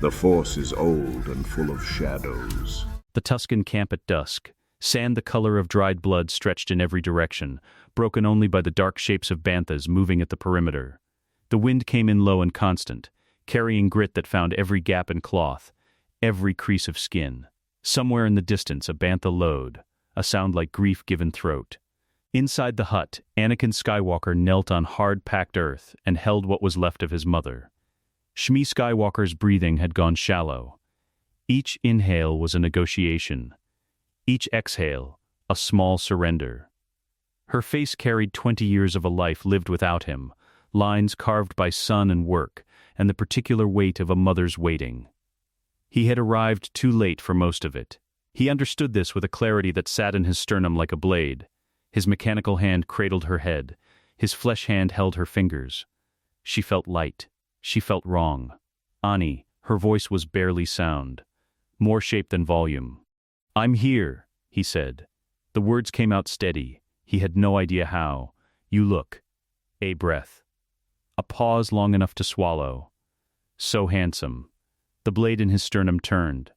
The Force is old and full of shadows. The Tusken camp at dusk. Sand the color of dried blood stretched in every direction, broken only by the dark shapes of banthas moving at the perimeter. The wind came in low and constant, carrying grit that found every gap in cloth, every crease of skin. Somewhere in the distance, a bantha lowed, a sound like grief given throat. Inside the hut, Anakin Skywalker knelt on hard-packed earth and held what was left of his mother. Shmi Skywalker's breathing had gone shallow. Each inhale was a negotiation. Each exhale, a small surrender. Her face carried 20 years of a life lived without him, lines carved by sun and work, and the particular weight of a mother's waiting. He had arrived too late for most of it. He understood this with a clarity that sat in his sternum like a blade. His mechanical hand cradled her head. His flesh hand held her fingers. She felt light. She felt wrong. Ani, her voice was barely sound. More shape than volume. "I'm here," he said. The words came out steady. He had no idea how. "You look." A breath. A pause long enough to swallow. So handsome. The blade in his sternum turned.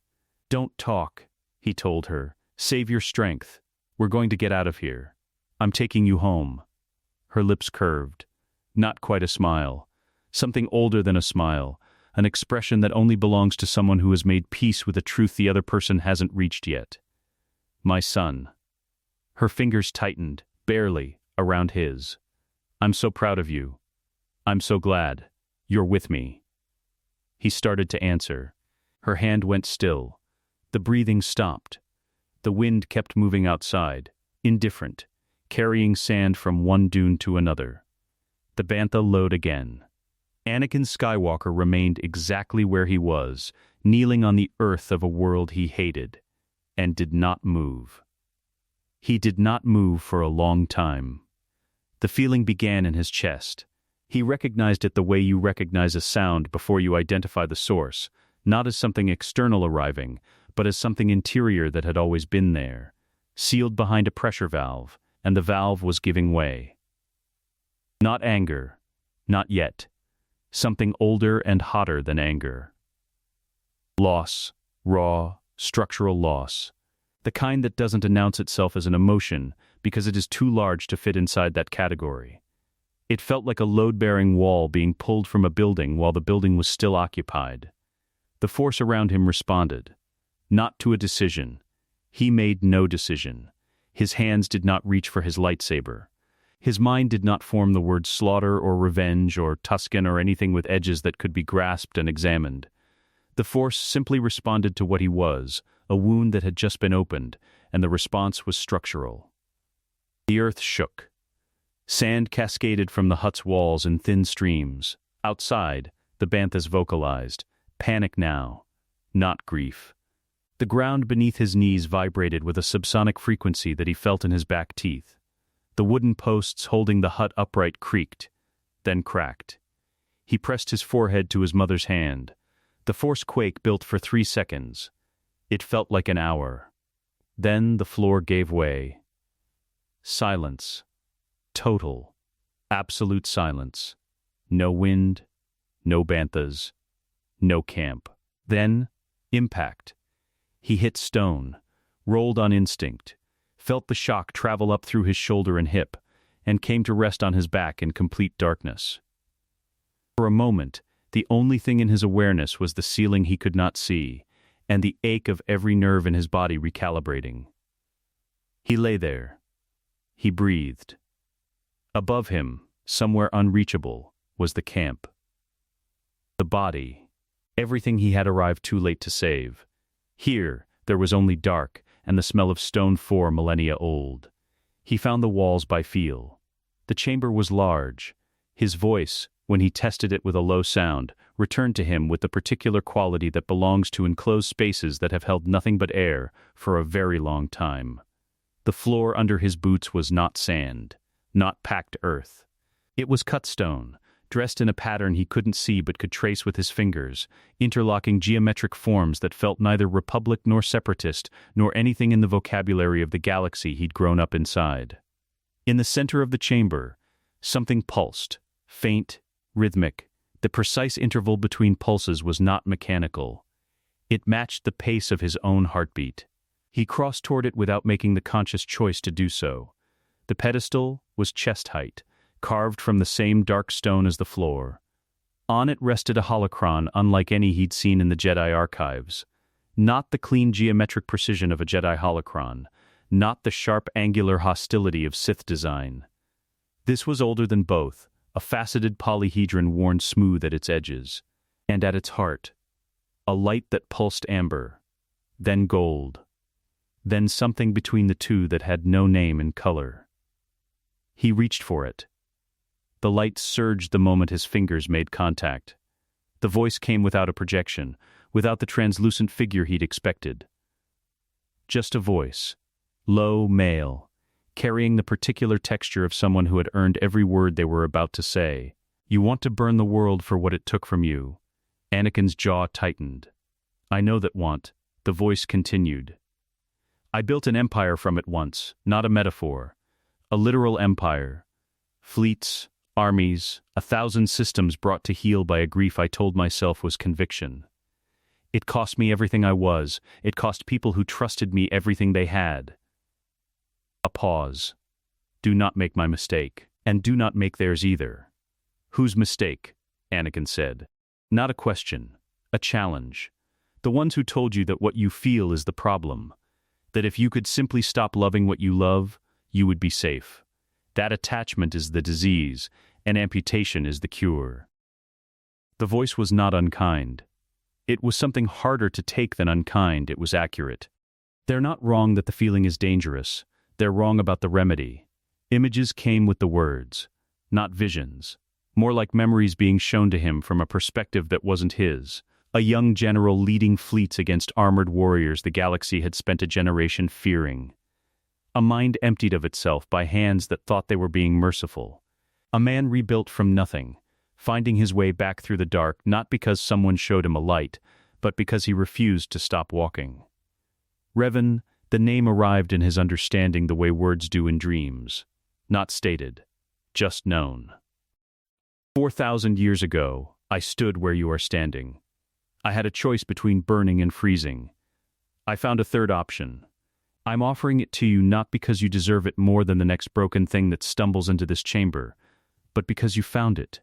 "Don't talk," he told her. "Save your strength. We're going to get out of here. I'm taking you home." Her lips curved. Not quite a smile. Something older than a smile. An expression that only belongs to someone who has made peace with a truth the other person hasn't reached yet. "My son." Her fingers tightened, barely, around his. "I'm so proud of you. I'm so glad. You're with me." He started to answer. Her hand went still. The breathing stopped. The wind kept moving outside, indifferent, carrying sand from one dune to another. The bantha lowed again. Anakin Skywalker remained exactly where he was, kneeling on the earth of a world he hated, and did not move. He did not move for a long time. The feeling began in his chest. He recognized it the way you recognize a sound before you identify the source, not as something external arriving, but as something interior that had always been there, sealed behind a pressure valve, and the valve was giving way. Not anger. Not yet. Something older and hotter than anger. Loss. Raw, structural loss. The kind that doesn't announce itself as an emotion because it is too large to fit inside that category. It felt like a load-bearing wall being pulled from a building while the building was still occupied. The force around him responded. Not to a decision. He made no decision. His hands did not reach for his lightsaber. His mind did not form the words slaughter or revenge or Tusken or anything with edges that could be grasped and examined. The force simply responded to what he was, a wound that had just been opened, and the response was structural. The earth shook. Sand cascaded from the hut's walls in thin streams. Outside, the banthas vocalized, "Panic now, not grief." The ground beneath his knees vibrated with a subsonic frequency that he felt in his back teeth. The wooden posts holding the hut upright creaked, then cracked. He pressed his forehead to his mother's hand. The force quake built for 3 seconds. It felt like an hour. Then the floor gave way. Silence. Total. Absolute silence. No wind. No banthas. No camp. Then, impact. He hit stone, rolled on instinct, felt the shock travel up through his shoulder and hip, and came to rest on his back in complete darkness. For a moment, the only thing in his awareness was the ceiling he could not see, and the ache of every nerve in his body recalibrating. He lay there. He breathed. Above him, somewhere unreachable, was the camp. The body. Everything he had arrived too late to save. Here, there was only dark and the smell of stone 4 millennia old. He found the walls by feel. The chamber was large. His voice, when he tested it with a low sound, returned to him with the particular quality that belongs to enclosed spaces that have held nothing but air for a very long time. The floor under his boots was not sand, not packed earth. It was cut stone, dressed in a pattern he couldn't see but could trace with his fingers, interlocking geometric forms that felt neither republic nor separatist, nor anything in the vocabulary of the galaxy he'd grown up inside. In the center of the chamber, something pulsed, faint, rhythmic, The precise interval between pulses was not mechanical. It matched the pace of his own heartbeat. He crossed toward it without making the conscious choice to do so. The pedestal was chest height, carved from the same dark stone as the floor. On it rested a holocron unlike any he'd seen in the Jedi archives. Not the clean geometric precision of a Jedi holocron, not the sharp angular hostility of Sith design. This was older than both, a faceted polyhedron worn smooth at its edges. And at its heart, a light that pulsed amber, then gold, then something between the two that had no name and color. He reached for it. The light surged the moment his fingers made contact. The voice came without a projection, without the translucent figure he'd expected. Just a voice, low, male, carrying the particular texture of someone who had earned every word they were about to say. "You want to burn the world for what it took from you." Anakin's jaw tightened. "I know that want," the voice continued. "I built an empire from it once, not a metaphor. A literal empire. Fleets, armies, 1,000 systems brought to heel by a grief I told myself was conviction. It cost me everything I was. It cost people who trusted me everything they had." A pause. "Do not make my mistake, and do not make theirs either." "Whose mistake?" Anakin said. Not a question, a challenge. The ones who told you that what you feel is the problem. That if you could simply stop loving what you love, you would be safe. That attachment is the disease, and amputation is the cure. The voice was not unkind. It was something harder to take than unkind. It was accurate. They're not wrong that the feeling is dangerous. They're wrong about the remedy. Images came with the words, not visions. More like memories being shown to him from a perspective that wasn't his. A young general leading fleets against armored warriors the galaxy had spent a generation fearing. A mind emptied of itself by hands that thought they were being merciful. A man rebuilt from nothing, finding his way back through the dark not because someone showed him a light, but because he refused to stop walking. Revan, the name arrived in his understanding the way words do in dreams. Not stated, just known. 4,000 years ago, I stood where you are standing. I had a choice between burning and freezing. I found a third option. I'm offering it to you not because you deserve it more than the next broken thing that stumbles into this chamber, but because you found it.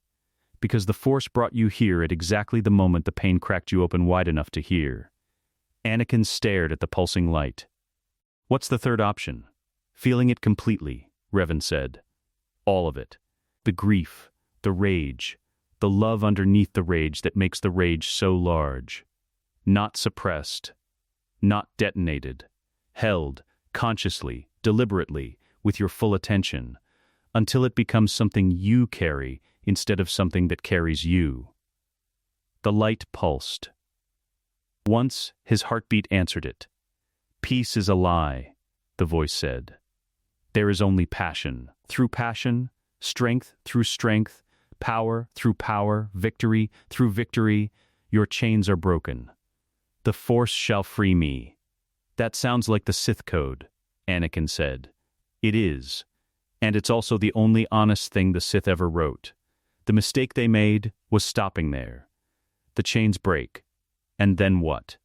Because the Force brought you here at exactly the moment the pain cracked you open wide enough to hear. Anakin stared at the pulsing light. "What's the third option?" "Feeling it completely," Revan said. "All of it. The grief, the rage, the love underneath the rage that makes the rage so large. Not suppressed. Not detonated. Held, consciously, deliberately, with your full attention, until it becomes something you carry instead of something that carries you." The light pulsed. Once, his heartbeat answered it. "Peace is a lie," the voice said. "There is only passion. Through passion, strength through strength, power through power, victory through victory, your chains are broken. The Force shall free me." "That sounds like the Sith code," Anakin said. "It is. And it's also the only honest thing the Sith ever wrote. The mistake they made was stopping there. The chains break. And then what?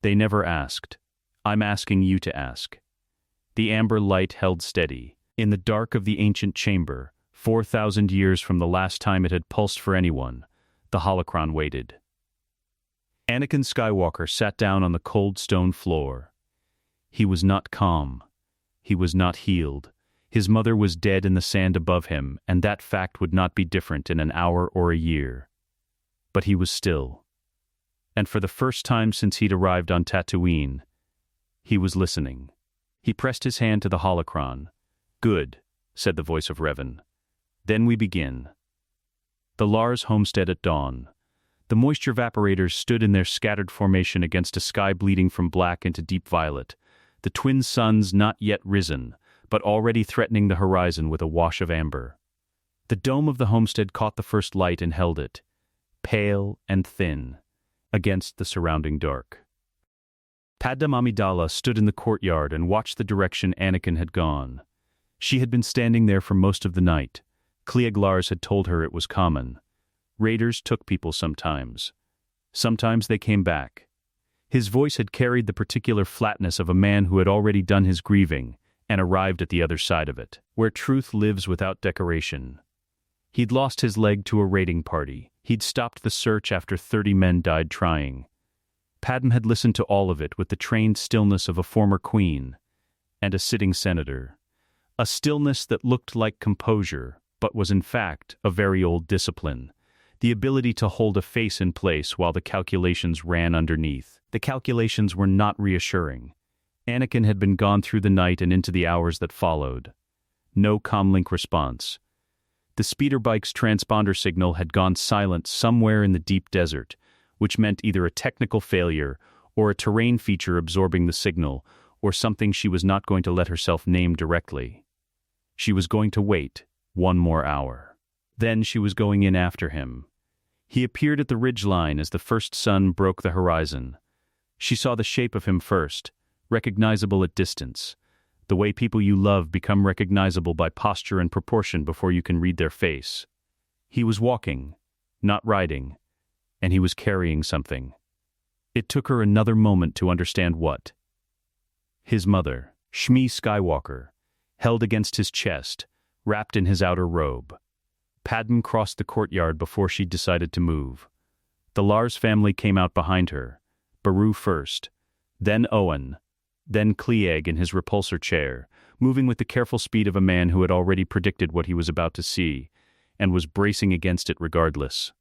They never asked. I'm asking you to ask." The amber light held steady. In the dark of the ancient chamber, 4,000 years from the last time it had pulsed for anyone, the holocron waited. Anakin Skywalker sat down on the cold stone floor. He was not calm. He was not healed. His mother was dead in the sand above him, and that fact would not be different in an hour or a year. But he was still. And for the first time since he'd arrived on Tatooine, he was listening. He pressed his hand to the holocron. "Good," said the voice of Revan. "Then we begin." The Lars homestead at dawn. The moisture evaporators stood in their scattered formation against a sky bleeding from black into deep violet, the twin suns not yet risen, but already threatening the horizon with a wash of amber. The dome of the homestead caught the first light and held it, pale and thin, against the surrounding dark. Padmé Amidala stood in the courtyard and watched the direction Anakin had gone. She had been standing there for most of the night. Cliegg Lars had told her it was common. Raiders took people sometimes. Sometimes they came back. His voice had carried the particular flatness of a man who had already done his grieving and arrived at the other side of it, where truth lives without decoration. He'd lost his leg to a raiding party. He'd stopped the search after 30 men died trying. Padmé had listened to all of it with the trained stillness of a former queen and a sitting senator. A stillness that looked like composure, but was in fact a very old discipline. The ability to hold a face in place while the calculations ran underneath. The calculations were not reassuring. Anakin had been gone through the night and into the hours that followed. No comlink response. The speeder bike's transponder signal had gone silent somewhere in the deep desert, which meant either a technical failure or a terrain feature absorbing the signal, or something she was not going to let herself name directly. She was going to wait 1 more hour. Then she was going in after him. He appeared at the ridgeline as the first sun broke the horizon. She saw the shape of him first, recognizable at distance, the way people you love become recognizable by posture and proportion before you can read their face. He was walking, not riding, and he was carrying something. It took her another moment to understand what. His mother, Shmi Skywalker, held against his chest, wrapped in his outer robe. Padmé crossed the courtyard before she decided to move. The Lars family came out behind her, Beru first, then Owen, then Cliegg in his repulsor chair, moving with the careful speed of a man who had already predicted what he was about to see, and was bracing against it regardless.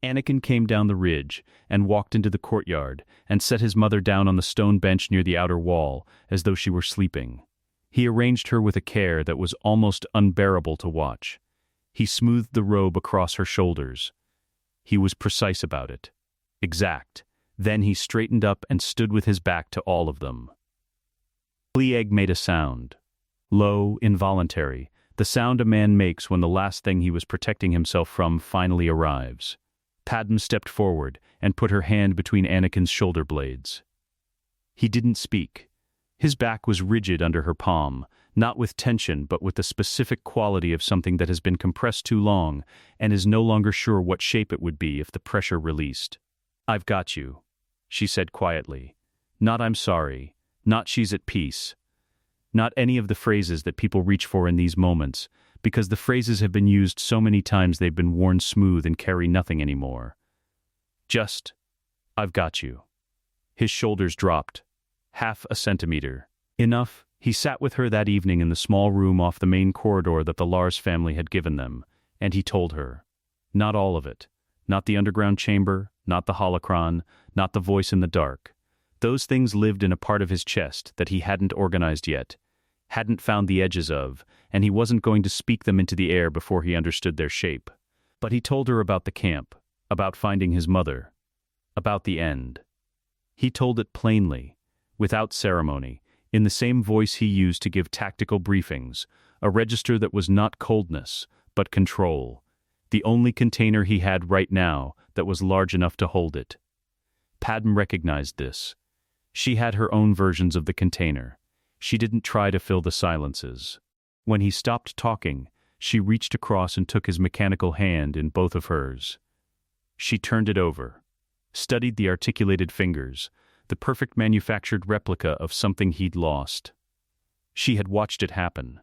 Anakin came down the ridge, and walked into the courtyard, and set his mother down on the stone bench near the outer wall, as though she were sleeping. He arranged her with a care that was almost unbearable to watch. He smoothed the robe across her shoulders. He was precise about it. Exact. Then he straightened up and stood with his back to all of them. Cliegg made a sound. Low, involuntary, the sound a man makes when the last thing he was protecting himself from finally arrives. Padmé stepped forward and put her hand between Anakin's shoulder blades. He didn't speak. His back was rigid under her palm, not with tension but with the specific quality of something that has been compressed too long and is no longer sure what shape it would be if the pressure released. "I've got you," she said quietly. Not "I'm sorry," not "she's at peace." Not any of the phrases that people reach for in these moments, because the phrases have been used so many times they've been worn smooth and carry nothing anymore. Just, "I've got you." His shoulders dropped. 1/2 centimeter. Enough. He sat with her that evening in the small room off the main corridor that the Lars family had given them, and he told her. Not all of it. Not the underground chamber, not the holocron, not the voice in the dark. Those things lived in a part of his chest that he hadn't organized yet, hadn't found the edges of, and he wasn't going to speak them into the air before he understood their shape. But he told her about the camp, about finding his mother, about the end. He told it plainly, without ceremony, in the same voice he used to give tactical briefings, a register that was not coldness, but control, the only container he had right now that was large enough to hold it. Padmé recognized this. She had her own versions of the container. She didn't try to fill the silences. When he stopped talking, she reached across and took his mechanical hand in both of hers. She turned it over, studied the articulated fingers, the perfect manufactured replica of something he'd lost. She had watched it happen.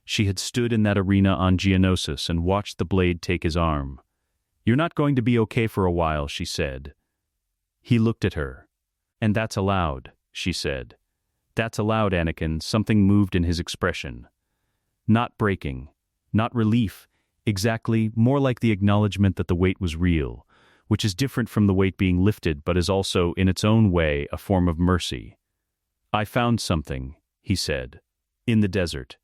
She had stood in that arena on Geonosis and watched the blade take his arm. "You're not going to be okay for a while," she said. He looked at her. "And that's allowed," she said. "That's allowed, Anakin." Something moved in his expression. Not breaking, not relief, exactly, more like the acknowledgement that the weight was real, which is different from the weight being lifted but is also, in its own way, a form of mercy. "I found something," he said. "In the desert.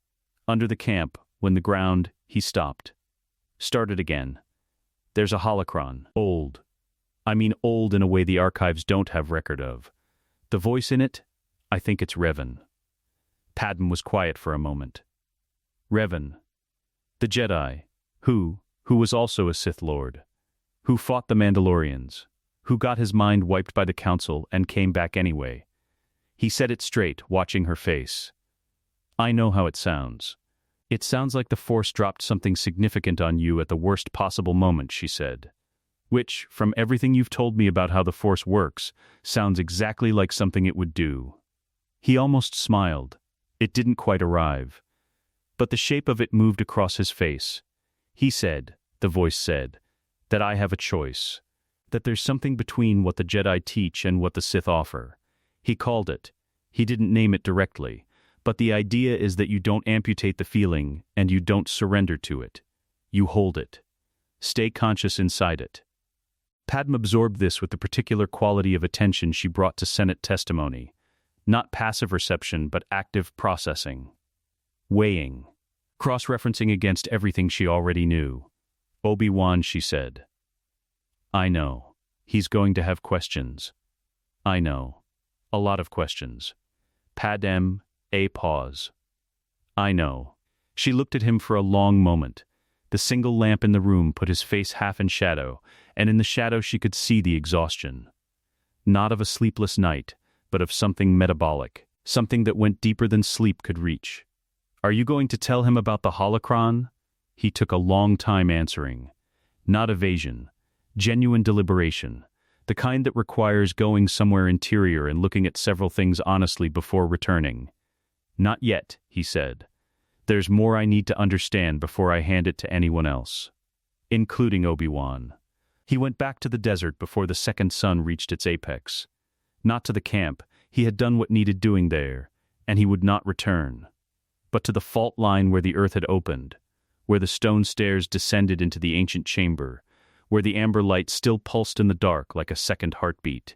Under the camp, when the ground," he stopped. "Started again. There's a holocron. Old. I mean old in a way the archives don't have record of. The voice in it? I think it's Revan." Padmé was quiet for a moment. "Revan. The Jedi. Who was also a Sith Lord. Who fought the Mandalorians. Who got his mind wiped by the Council and came back anyway." He said it straight, watching her face. "I know how it sounds. It sounds like the Force dropped something significant on you at the worst possible moment," she said. Which, from everything you've told me about how the Force works, sounds exactly like something it would do. He almost smiled. It didn't quite arrive. But the shape of it moved across his face. He said, the voice said, that I have a choice. That there's something between what the Jedi teach and what the Sith offer. He called it. He didn't name it directly, but the idea is that you don't amputate the feeling and you don't surrender to it. You hold it. Stay conscious inside it. Padmé absorbed this with the particular quality of attention she brought to Senate testimony. Not passive reception, but active processing. Weighing. Cross-referencing against everything she already knew. Obi-Wan, she said. I know. He's going to have questions. I know. A lot of questions. Padmé, a pause. I know. She looked at him for a long moment. The single lamp in the room put his face half in shadow, and in the shadow she could see the exhaustion. Not of a sleepless night, but of something metabolic, something that went deeper than sleep could reach. Are you going to tell him about the holocron? He took a long time answering. Not evasion. Genuine deliberation. The kind that requires going somewhere interior and looking at several things honestly before returning. Not yet, he said. There's more I need to understand before I hand it to anyone else. Including Obi-Wan. He went back to the desert before the second sun reached its apex. Not to the camp. He had done what needed doing there, and he would not return. But to the fault line where the earth had opened, where the stone stairs descended into the ancient chamber, where the amber light still pulsed in the dark like a second heartbeat.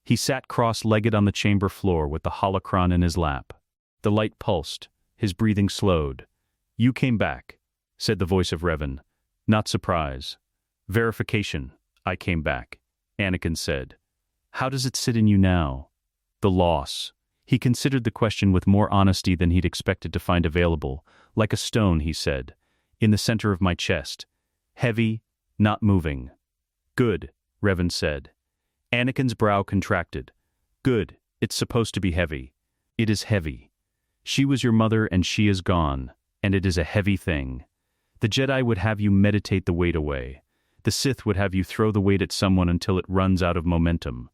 He sat cross-legged on the chamber floor with the holocron in his lap. The light pulsed, his breathing slowed. You came back, said the voice of Revan. Not surprise. Verification. I came back, Anakin said. How does it sit in you now? The loss. He considered the question with more honesty than he'd expected to find available. Like a stone, he said. In the center of my chest. Heavy, not moving. Good, Revan said. Anakin's brow contracted. Good, it's supposed to be heavy. It is heavy. She was your mother and she is gone, and it is a heavy thing. The Jedi would have you meditate the weight away. The Sith would have you throw the weight at someone until it runs out of momentum.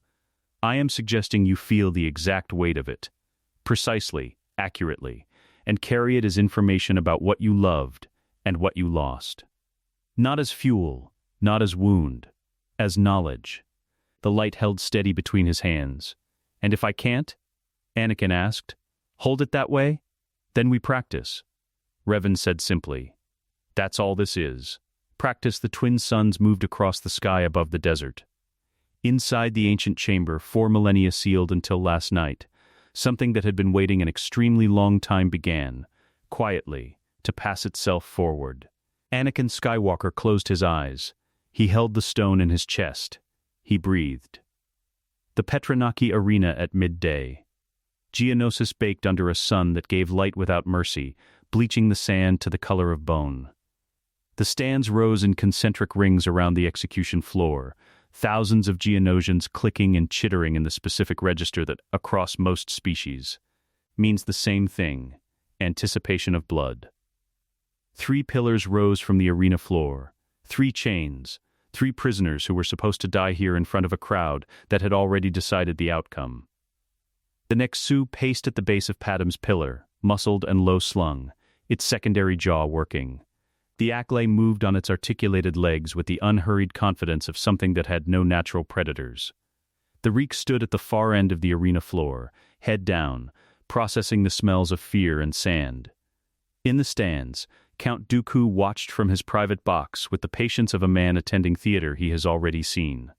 I am suggesting you feel the exact weight of it. Precisely, accurately, and carry it as information about what you loved and what you lost. Not as fuel, not as wound, as knowledge. The light held steady between his hands. And if I can't? Anakin asked. Hold it that way? Then we practice. Revan said simply. That's all this is. Practice. The twin suns moved across the sky above the desert. Inside the ancient chamber, 4 millennia sealed until last night, something that had been waiting an extremely long time began, quietly, to pass itself forward. Anakin Skywalker closed his eyes. He held the stone in his chest. He breathed. The Petranaki Arena at midday. Geonosis baked under a sun that gave light without mercy, bleaching the sand to the color of bone. The stands rose in concentric rings around the execution floor, thousands of Geonosians clicking and chittering in the specific register that, across most species, means the same thing, anticipation of blood. 3 pillars rose from the arena floor, 3 chains, 3 prisoners who were supposed to die here in front of a crowd that had already decided the outcome. The Nexu paced at the base of Padmé's pillar, muscled and low-slung, its secondary jaw working. The Acklay moved on its articulated legs with the unhurried confidence of something that had no natural predators. The Reek stood at the far end of the arena floor, head down, processing the smells of fear and sand. In the stands, Count Dooku watched from his private box with the patience of a man attending theater he has already seen.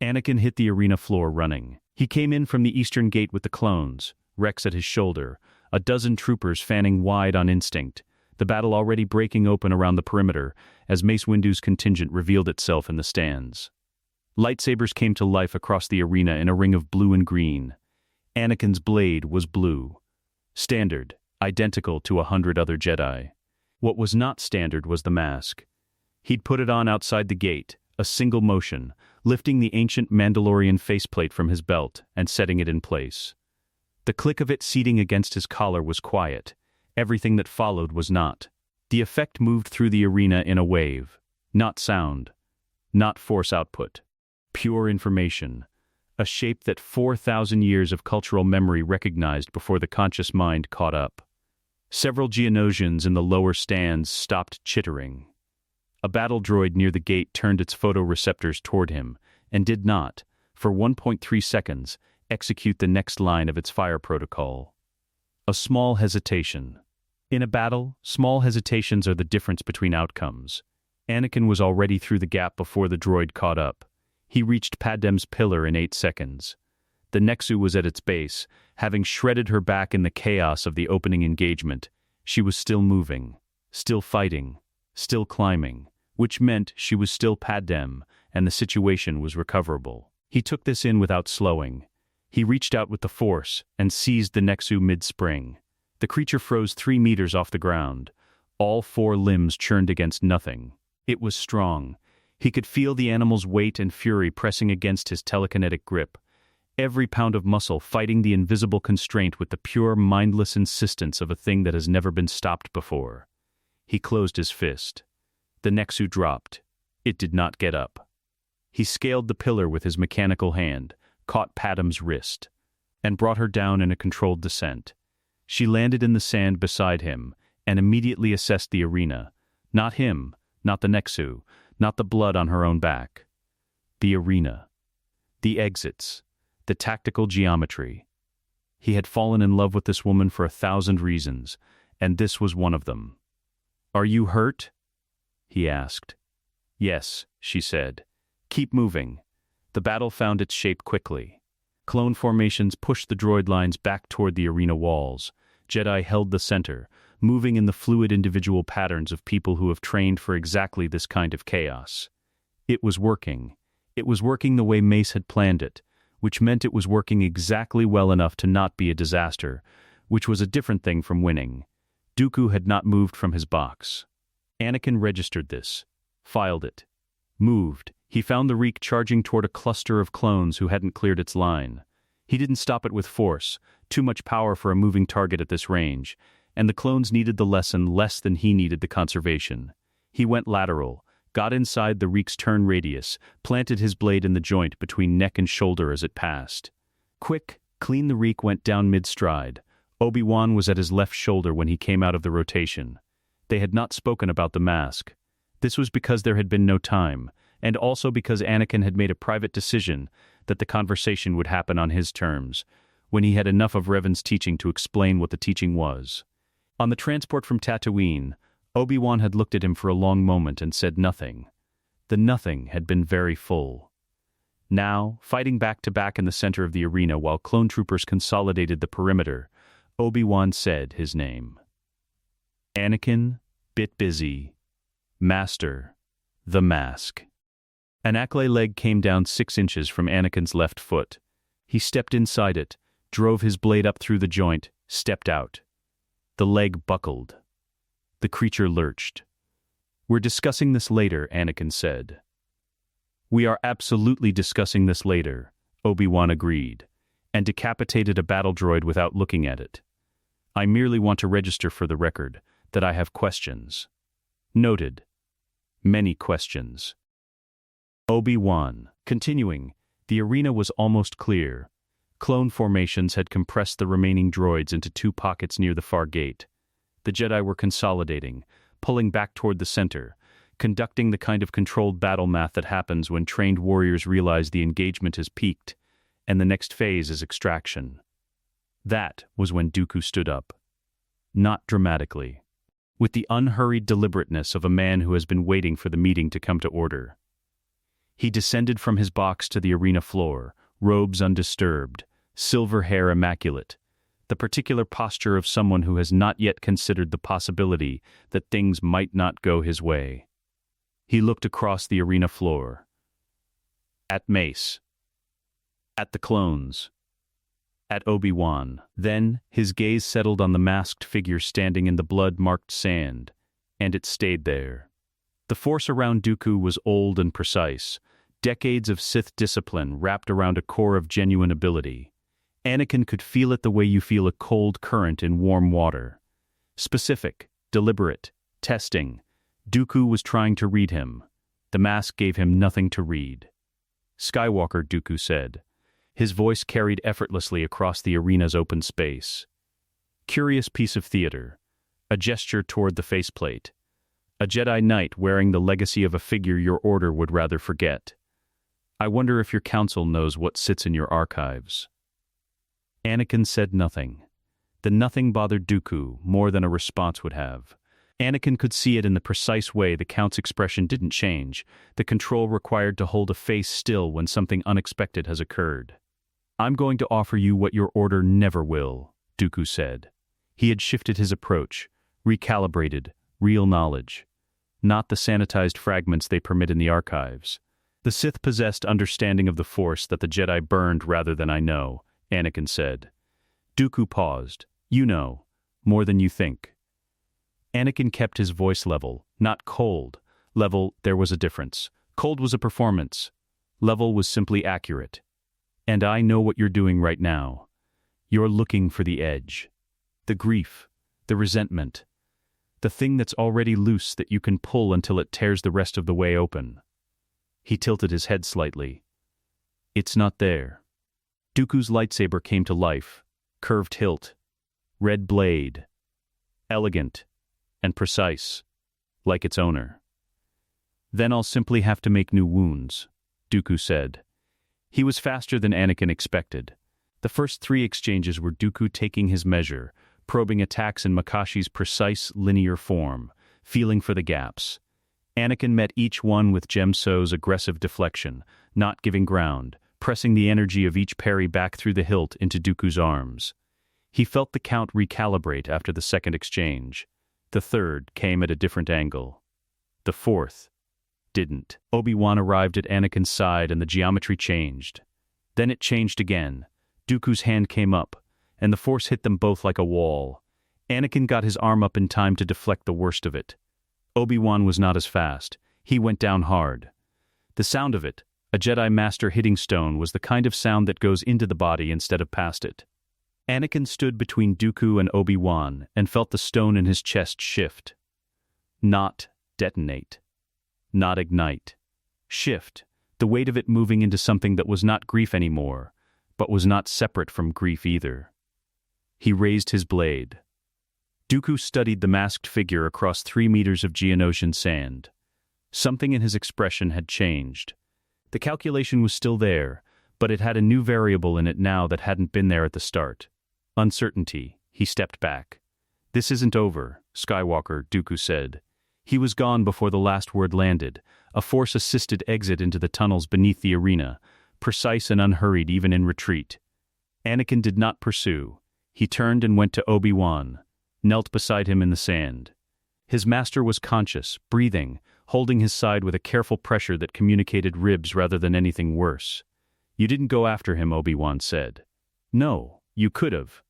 Anakin hit the arena floor running. He came in from the eastern gate with the clones, Rex at his shoulder, a dozen troopers fanning wide on instinct, the battle already breaking open around the perimeter as Mace Windu's contingent revealed itself in the stands. Lightsabers came to life across the arena in a ring of blue and green. Anakin's blade was blue. Standard, identical to 100 other Jedi. What was not standard was the mask. He'd put it on outside the gate, a single motion, lifting the ancient Mandalorian faceplate from his belt and setting it in place. The click of it seating against his collar was quiet. Everything that followed was not. The effect moved through the arena in a wave. Not sound. not force output. Pure information. A shape that 4,000 years of cultural memory recognized before the conscious mind caught up. Several Geonosians in the lower stands stopped chittering. A battle droid near the gate turned its photoreceptors toward him, and did not, for 1.3 seconds, execute the next line of its fire protocol. A small hesitation. In a battle, small hesitations are the difference between outcomes. Anakin was already through the gap before the droid caught up. He reached Padmé's pillar in 8 seconds. The Nexu was at its base, having shredded her back in the chaos of the opening engagement. She was still moving, still fighting, still climbing, which meant she was still Padmé, and the situation was recoverable. He took this in without slowing. He reached out with the force and seized the Nexu mid-spring. The creature froze 3 meters off the ground. All 4 limbs churned against nothing. It was strong. He could feel the animal's weight and fury pressing against his telekinetic grip. Every pound of muscle fighting the invisible constraint with the pure, mindless insistence of a thing that has never been stopped before. He closed his fist. The Nexu dropped. It did not get up. He scaled the pillar with his mechanical hand, caught Padmé's wrist, and brought her down in a controlled descent. She landed in the sand beside him, and immediately assessed the arena. Not him, not the Nexu, not the blood on her own back. The arena. The exits. The tactical geometry. He had fallen in love with this woman for 1,000 reasons, and this was one of them. "Are you hurt?" he asked. "Yes," she said. "Keep moving." The battle found its shape quickly. Clone formations pushed the droid lines back toward the arena walls. Jedi held the center, moving in the fluid individual patterns of people who have trained for exactly this kind of chaos. It was working. It was working the way Mace had planned it, which meant it was working exactly well enough to not be a disaster, which was a different thing from winning. Dooku had not moved from his box. Anakin registered this, filed it, moved. He found the Reek charging toward a cluster of clones who hadn't cleared its line. He didn't stop it with force, too much power for a moving target at this range, and the clones needed the lesson less than he needed the conservation. He went lateral, got inside the Reek's turn radius, planted his blade in the joint between neck and shoulder as it passed. Quick, clean the Reek went down mid-stride. Obi-Wan was at his left shoulder when he came out of the rotation. They had not spoken about the mask. This was because there had been no time, and also because Anakin had made a private decision that the conversation would happen on his terms, when he had enough of Revan's teaching to explain what the teaching was. On the transport from Tatooine, Obi-Wan had looked at him for a long moment and said nothing. The nothing had been very full. Now, fighting back-to-back in the center of the arena while clone troopers consolidated the perimeter, Obi-Wan said his name. Anakin, bit busy. Master, the mask. An Acklay leg came down 6 inches from Anakin's left foot. He stepped inside it, drove his blade up through the joint, stepped out. The leg buckled. The creature lurched. "We're discussing this later," Anakin said. "We are absolutely discussing this later," Obi-Wan agreed, and decapitated a battle droid without looking at it. "I merely want to register for the record that I have questions." Noted. Many questions. Obi-Wan. Continuing, the arena was almost clear. Clone formations had compressed the remaining droids into 2 pockets near the far gate. The Jedi were consolidating, pulling back toward the center, conducting the kind of controlled battle math that happens when trained warriors realize the engagement has peaked, and the next phase is extraction. That was when Dooku stood up. Not dramatically. With the unhurried deliberateness of a man who has been waiting for the meeting to come to order. He descended from his box to the arena floor, robes undisturbed, silver hair immaculate, the particular posture of someone who has not yet considered the possibility that things might not go his way. He looked across the arena floor. At Mace. At the clones. At Obi-Wan. Then, his gaze settled on the masked figure standing in the blood-marked sand, and it stayed there. The force around Dooku was old and precise, decades of Sith discipline wrapped around a core of genuine ability. Anakin could feel it the way you feel a cold current in warm water. Specific, deliberate, testing. Dooku was trying to read him. The mask gave him nothing to read. "Skywalker," Dooku said. His voice carried effortlessly across the arena's open space. Curious piece of theater. A gesture toward the faceplate. A Jedi Knight wearing the legacy of a figure your order would rather forget. I wonder if your council knows what sits in your archives. Anakin said nothing. The nothing bothered Dooku more than a response would have. Anakin could see it in the precise way the Count's expression didn't change, the control required to hold a face still when something unexpected has occurred. "I'm going to offer you what your order never will," Dooku said. He had shifted his approach, recalibrated, real knowledge. Not the sanitized fragments they permit in the archives. The Sith possessed understanding of the Force that the Jedi burned rather than I know, Anakin said. Dooku paused. "You know, more than you think." Anakin kept his voice level, not cold. Level, there was a difference. Cold was a performance. Level was simply accurate. "And I know what you're doing right now. You're looking for the edge. The grief, the resentment. The thing that's already loose that you can pull until it tears the rest of the way open." He tilted his head slightly. "It's not there." Dooku's lightsaber came to life. Curved hilt. Red blade. Elegant. And precise. Like its owner. "Then I'll simply have to make new wounds," Dooku said. He was faster than Anakin expected. The first 3 exchanges were Dooku taking his measure, probing attacks in Makashi's precise, linear form, feeling for the gaps. Anakin met each one with Gemso's aggressive deflection, not giving ground, pressing the energy of each parry back through the hilt into Dooku's arms. He felt the Count recalibrate after the second exchange. The third came at a different angle. The fourth didn't. Obi-Wan arrived at Anakin's side and the geometry changed. Then it changed again. Dooku's hand came up, and the Force hit them both like a wall. Anakin got his arm up in time to deflect the worst of it. Obi-Wan was not as fast. He went down hard. The sound of it, a Jedi Master hitting stone, was the kind of sound that goes into the body instead of past it. Anakin stood between Dooku and Obi-Wan and felt the stone in his chest shift. Not detonate. Not ignite. Shift, the weight of it moving into something that was not grief anymore, but was not separate from grief either. He raised his blade. Dooku studied the masked figure across 3 meters of Geonosian sand. Something in his expression had changed. The calculation was still there, but it had a new variable in it now that hadn't been there at the start. Uncertainty. He stepped back. "This isn't over, Skywalker," Dooku said. He was gone before the last word landed, a Force-assisted exit into the tunnels beneath the arena, precise and unhurried even in retreat. Anakin did not pursue. He turned and went to Obi-Wan, knelt beside him in the sand. His master was conscious, breathing, holding his side with a careful pressure that communicated ribs rather than anything worse. "You didn't go after him," Obi-Wan said. "No, you could have."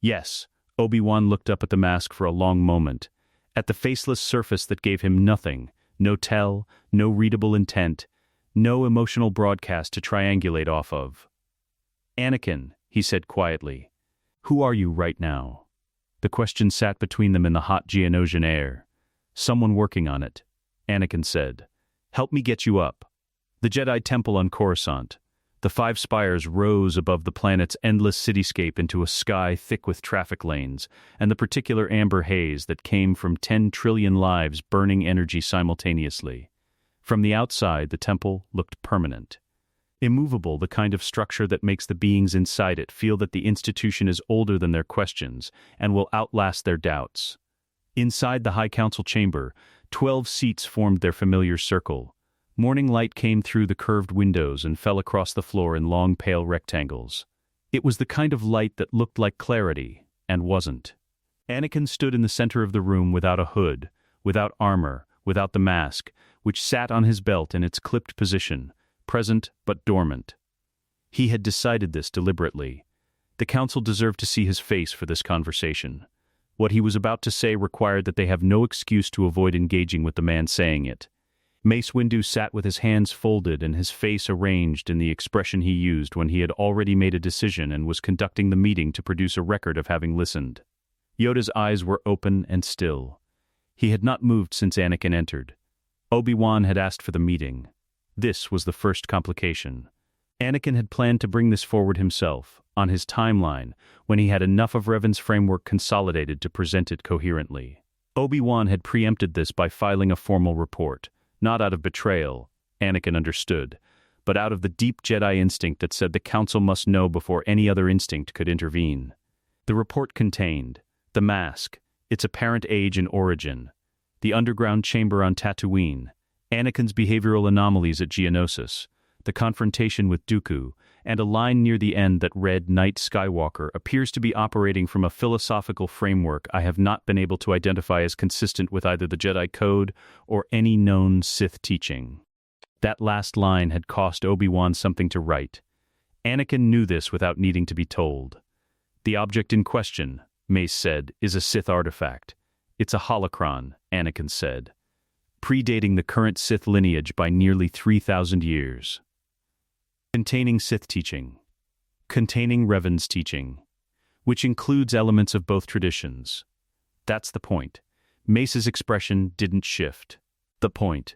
"Yes." Obi-Wan looked up at the mask for a long moment, at the faceless surface that gave him nothing, no tell, no readable intent, no emotional broadcast to triangulate off of. "Anakin," he said quietly, "who are you right now?" The question sat between them in the hot Geonosian air. "Someone working on it," Anakin said. "Help me get you up." The Jedi Temple on Coruscant. The 5 spires rose above the planet's endless cityscape into a sky thick with traffic lanes, and the particular amber haze that came from 10 trillion lives burning energy simultaneously. From the outside, the temple looked permanent. Immovable, the kind of structure that makes the beings inside it feel that the institution is older than their questions and will outlast their doubts. Inside the High Council chamber, 12 seats formed their familiar circle. Morning light came through the curved windows and fell across the floor in long pale rectangles. It was the kind of light that looked like clarity, and wasn't. Anakin stood in the center of the room without a hood, without armor, without the mask, which sat on his belt in its clipped position, present but dormant. He had decided this deliberately. The council deserved to see his face for this conversation. What he was about to say required that they have no excuse to avoid engaging with the man saying it. Mace Windu sat with his hands folded and his face arranged in the expression he used when he had already made a decision and was conducting the meeting to produce a record of having listened. Yoda's eyes were open and still. He had not moved since Anakin entered. Obi-Wan had asked for the meeting. This was the first complication. Anakin had planned to bring this forward himself, on his timeline, when he had enough of Revan's framework consolidated to present it coherently. Obi-Wan had preempted this by filing a formal report, not out of betrayal, Anakin understood, but out of the deep Jedi instinct that said the Council must know before any other instinct could intervene. The report contained the mask, its apparent age and origin, the underground chamber on Tatooine, Anakin's behavioral anomalies at Geonosis, the confrontation with Dooku, and a line near the end that read Knight Skywalker appears to be operating from a philosophical framework I have not been able to identify as consistent with either the Jedi Code or any known Sith teaching. That last line had cost Obi-Wan something to write. Anakin knew this without needing to be told. The object in question, Mace said, is a Sith artifact. It's a holocron, Anakin said, predating the current Sith lineage by nearly 3,000 years. Containing Sith teaching. Containing Revan's teaching. Which includes elements of both traditions. That's the point. Mace's expression didn't shift. The point.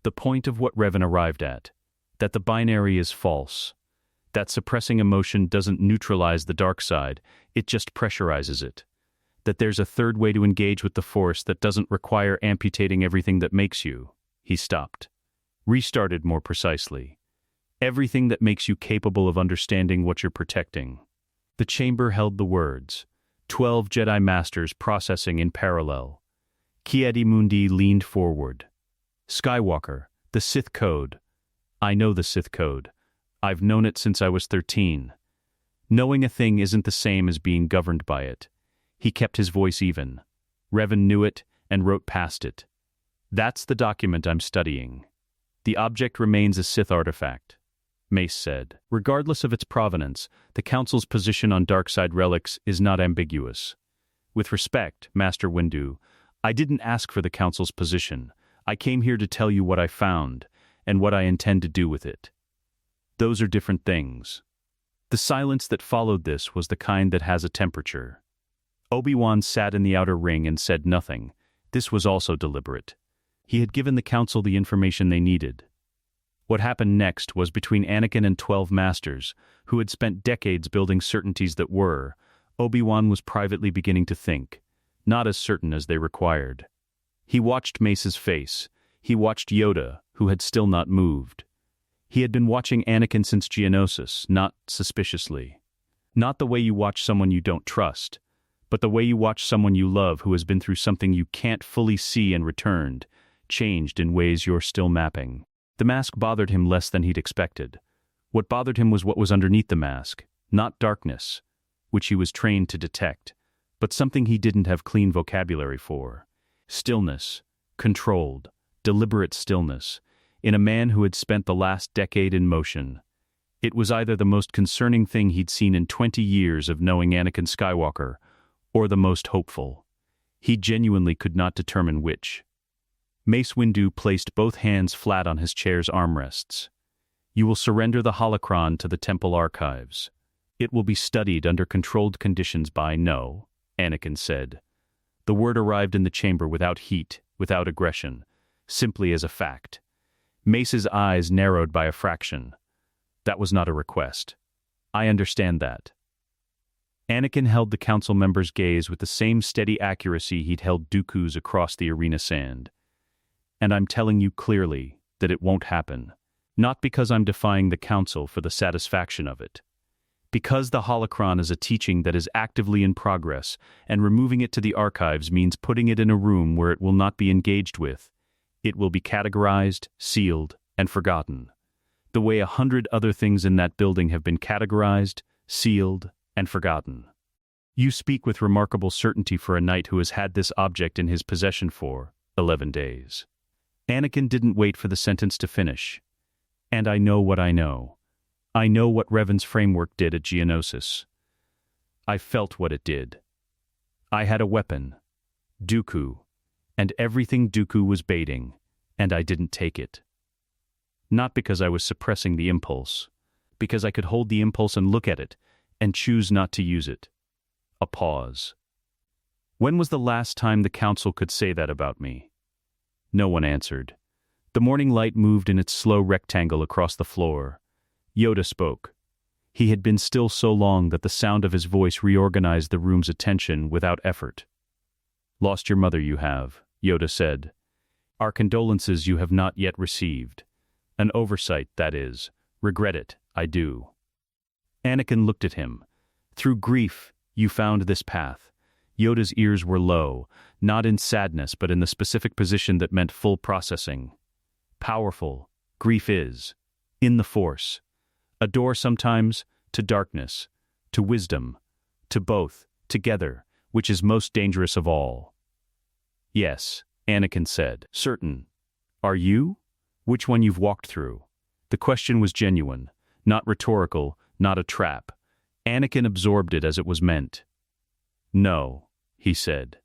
The point of what Revan arrived at. That the binary is false. That suppressing emotion doesn't neutralize the dark side, it just pressurizes it. That there's a third way to engage with the Force that doesn't require amputating everything that makes you. He stopped. Restarted more precisely. Everything that makes you capable of understanding what you're protecting. The chamber held the words. 12 Jedi Masters processing in parallel. Ki-Adi-Mundi leaned forward. Skywalker, the Sith Code. I know the Sith Code. I've known it since I was 13. Knowing a thing isn't the same as being governed by it. He kept his voice even. Revan knew it and wrote past it. That's the document I'm studying. The object remains a Sith artifact. Mace said. Regardless of its provenance, the Council's position on darkside relics is not ambiguous. With respect, Master Windu, I didn't ask for the Council's position. I came here to tell you what I found, and what I intend to do with it. Those are different things. The silence that followed this was the kind that has a temperature. Obi-Wan sat in the outer ring and said nothing. This was also deliberate. He had given the Council the information they needed. What happened next was between Anakin and 12 Masters, who had spent decades building certainties that were, Obi-Wan was privately beginning to think, not as certain as they required. He watched Mace's face. He watched Yoda, who had still not moved. He had been watching Anakin since Geonosis, not suspiciously. Not the way you watch someone you don't trust, but the way you watch someone you love who has been through something you can't fully see and returned, changed in ways you're still mapping. The mask bothered him less than he'd expected. What bothered him was what was underneath the mask, not darkness, which he was trained to detect, but something he didn't have clean vocabulary for. Stillness, controlled, deliberate stillness, in a man who had spent the last decade in motion. It was either the most concerning thing he'd seen in 20 years of knowing Anakin Skywalker, or the most hopeful. He genuinely could not determine which. Mace Windu placed both hands flat on his chair's armrests. You will surrender the holocron to the Temple archives. It will be studied under controlled conditions by No, Anakin said. The word arrived in the chamber without heat, without aggression, simply as a fact. Mace's eyes narrowed by a fraction. That was not a request. I understand that. Anakin held the Council member's gaze with the same steady accuracy he'd held Dooku's across the arena sand. And I'm telling you clearly that it won't happen. Not because I'm defying the Council for the satisfaction of it. Because the holocron is a teaching that is actively in progress, and removing it to the archives means putting it in a room where it will not be engaged with. It will be categorized, sealed, and forgotten. The way 100 other things in that building have been categorized, sealed, and forgotten. You speak with remarkable certainty for a knight who has had this object in his possession for 11 days. Anakin didn't wait for the sentence to finish. And I know what I know. I know what Revan's framework did at Geonosis. I felt what it did. I had a weapon, Dooku, and everything Dooku was baiting, and I didn't take it. Not because I was suppressing the impulse, because I could hold the impulse and look at it, and choose not to use it. A pause. When was the last time the Council could say that about me? No one answered. The morning light moved in its slow rectangle across the floor. Yoda spoke. He had been still so long that the sound of his voice reorganized the room's attention without effort. "Lost your mother, you have," Yoda said. "Our condolences you have not yet received. An oversight, that is. Regret it, I do." Anakin looked at him. "Through grief, you found this path." Yoda's ears were low, not in sadness but in the specific position that meant full processing. Powerful, grief is. In the Force. A door sometimes, to darkness, to wisdom, to both, together, which is most dangerous of all. "Yes," Anakin said. "Certain. Are you? Which one you've walked through?" The question was genuine, not rhetorical, not a trap. Anakin absorbed it as it was meant. "No," he said.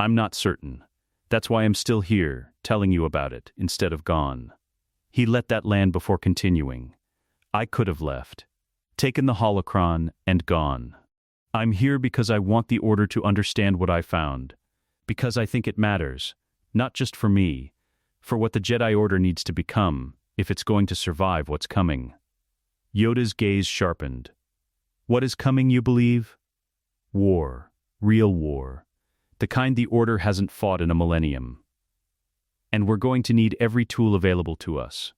"I'm not certain. That's why I'm still here, telling you about it, instead of gone." He let that land before continuing. "I could have left. Taken the holocron and gone. I'm here because I want the Order to understand what I found. Because I think it matters. Not just for me. For what the Jedi Order needs to become, if it's going to survive what's coming." Yoda's gaze sharpened. "What is coming, you believe?" "War. Real war. The kind the Order hasn't fought in a millennium. And we're going to need every tool available to us,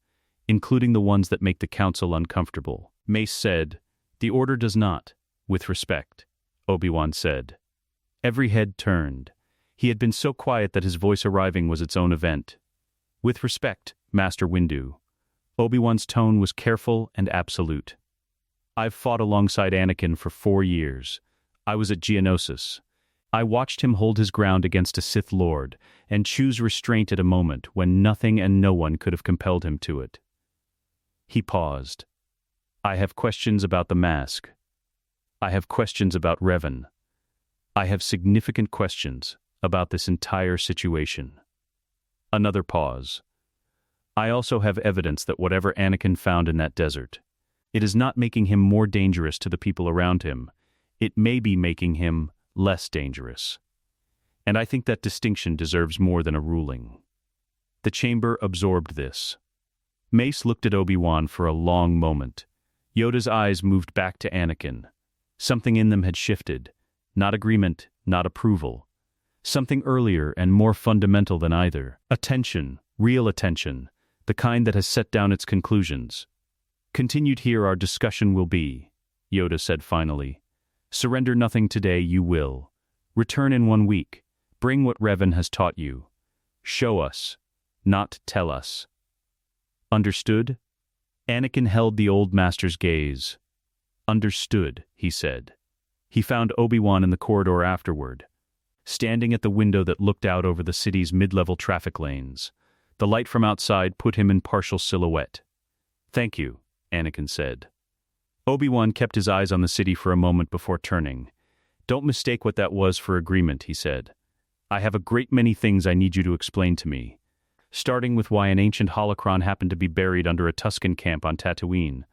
including the ones that make the Council uncomfortable." Mace said. "The Order does not, with respect," Obi-Wan said. Every head turned. He had been so quiet that his voice arriving was its own event. "With respect, Master Windu." Obi-Wan's tone was careful and absolute. "I've fought alongside Anakin for 4 years. I was at Geonosis. I watched him hold his ground against a Sith Lord and choose restraint at a moment when nothing and no one could have compelled him to it." He paused. "I have questions about the mask. I have questions about Revan. I have significant questions about this entire situation." Another pause. "I also have evidence that whatever Anakin found in that desert, it is not making him more dangerous to the people around him. It may be making him less dangerous. And I think that distinction deserves more than a ruling." The chamber absorbed this. Mace looked at Obi-Wan for a long moment. Yoda's eyes moved back to Anakin. Something in them had shifted. Not agreement, not approval. Something earlier and more fundamental than either. Attention, real attention, the kind that has set down its conclusions. "Continued here our discussion will be," Yoda said finally. "Surrender nothing today, you will. Return in 1 week. Bring what Revan has taught you. Show us, not tell us. Understood?" Anakin held the old master's gaze. "Understood," he said. He found Obi-Wan in the corridor afterward, standing at the window that looked out over the city's mid-level traffic lanes. The light from outside put him in partial silhouette. "Thank you," Anakin said. Obi-Wan kept his eyes on the city for a moment before turning. "Don't mistake what that was for agreement," he said. "I have a great many things I need you to explain to me. Starting with why an ancient holocron happened to be buried under a Tusken camp on Tatooine.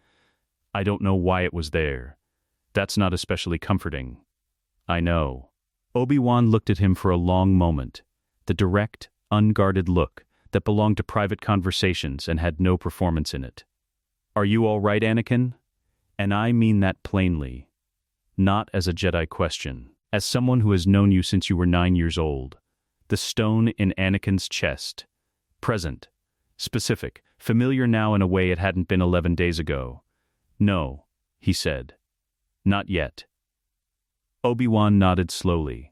I don't know why it was there. That's not especially comforting." "I know." Obi-Wan looked at him for a long moment, the direct, unguarded look that belonged to private conversations and had no performance in it. "Are you all right, Anakin? And I mean that plainly. Not as a Jedi question. As someone who has known you since you were 9 years old. The stone in Anakin's chest. Present. Specific. Familiar now in a way it hadn't been 11 days ago." "No," he said. "Not yet." Obi-Wan nodded slowly.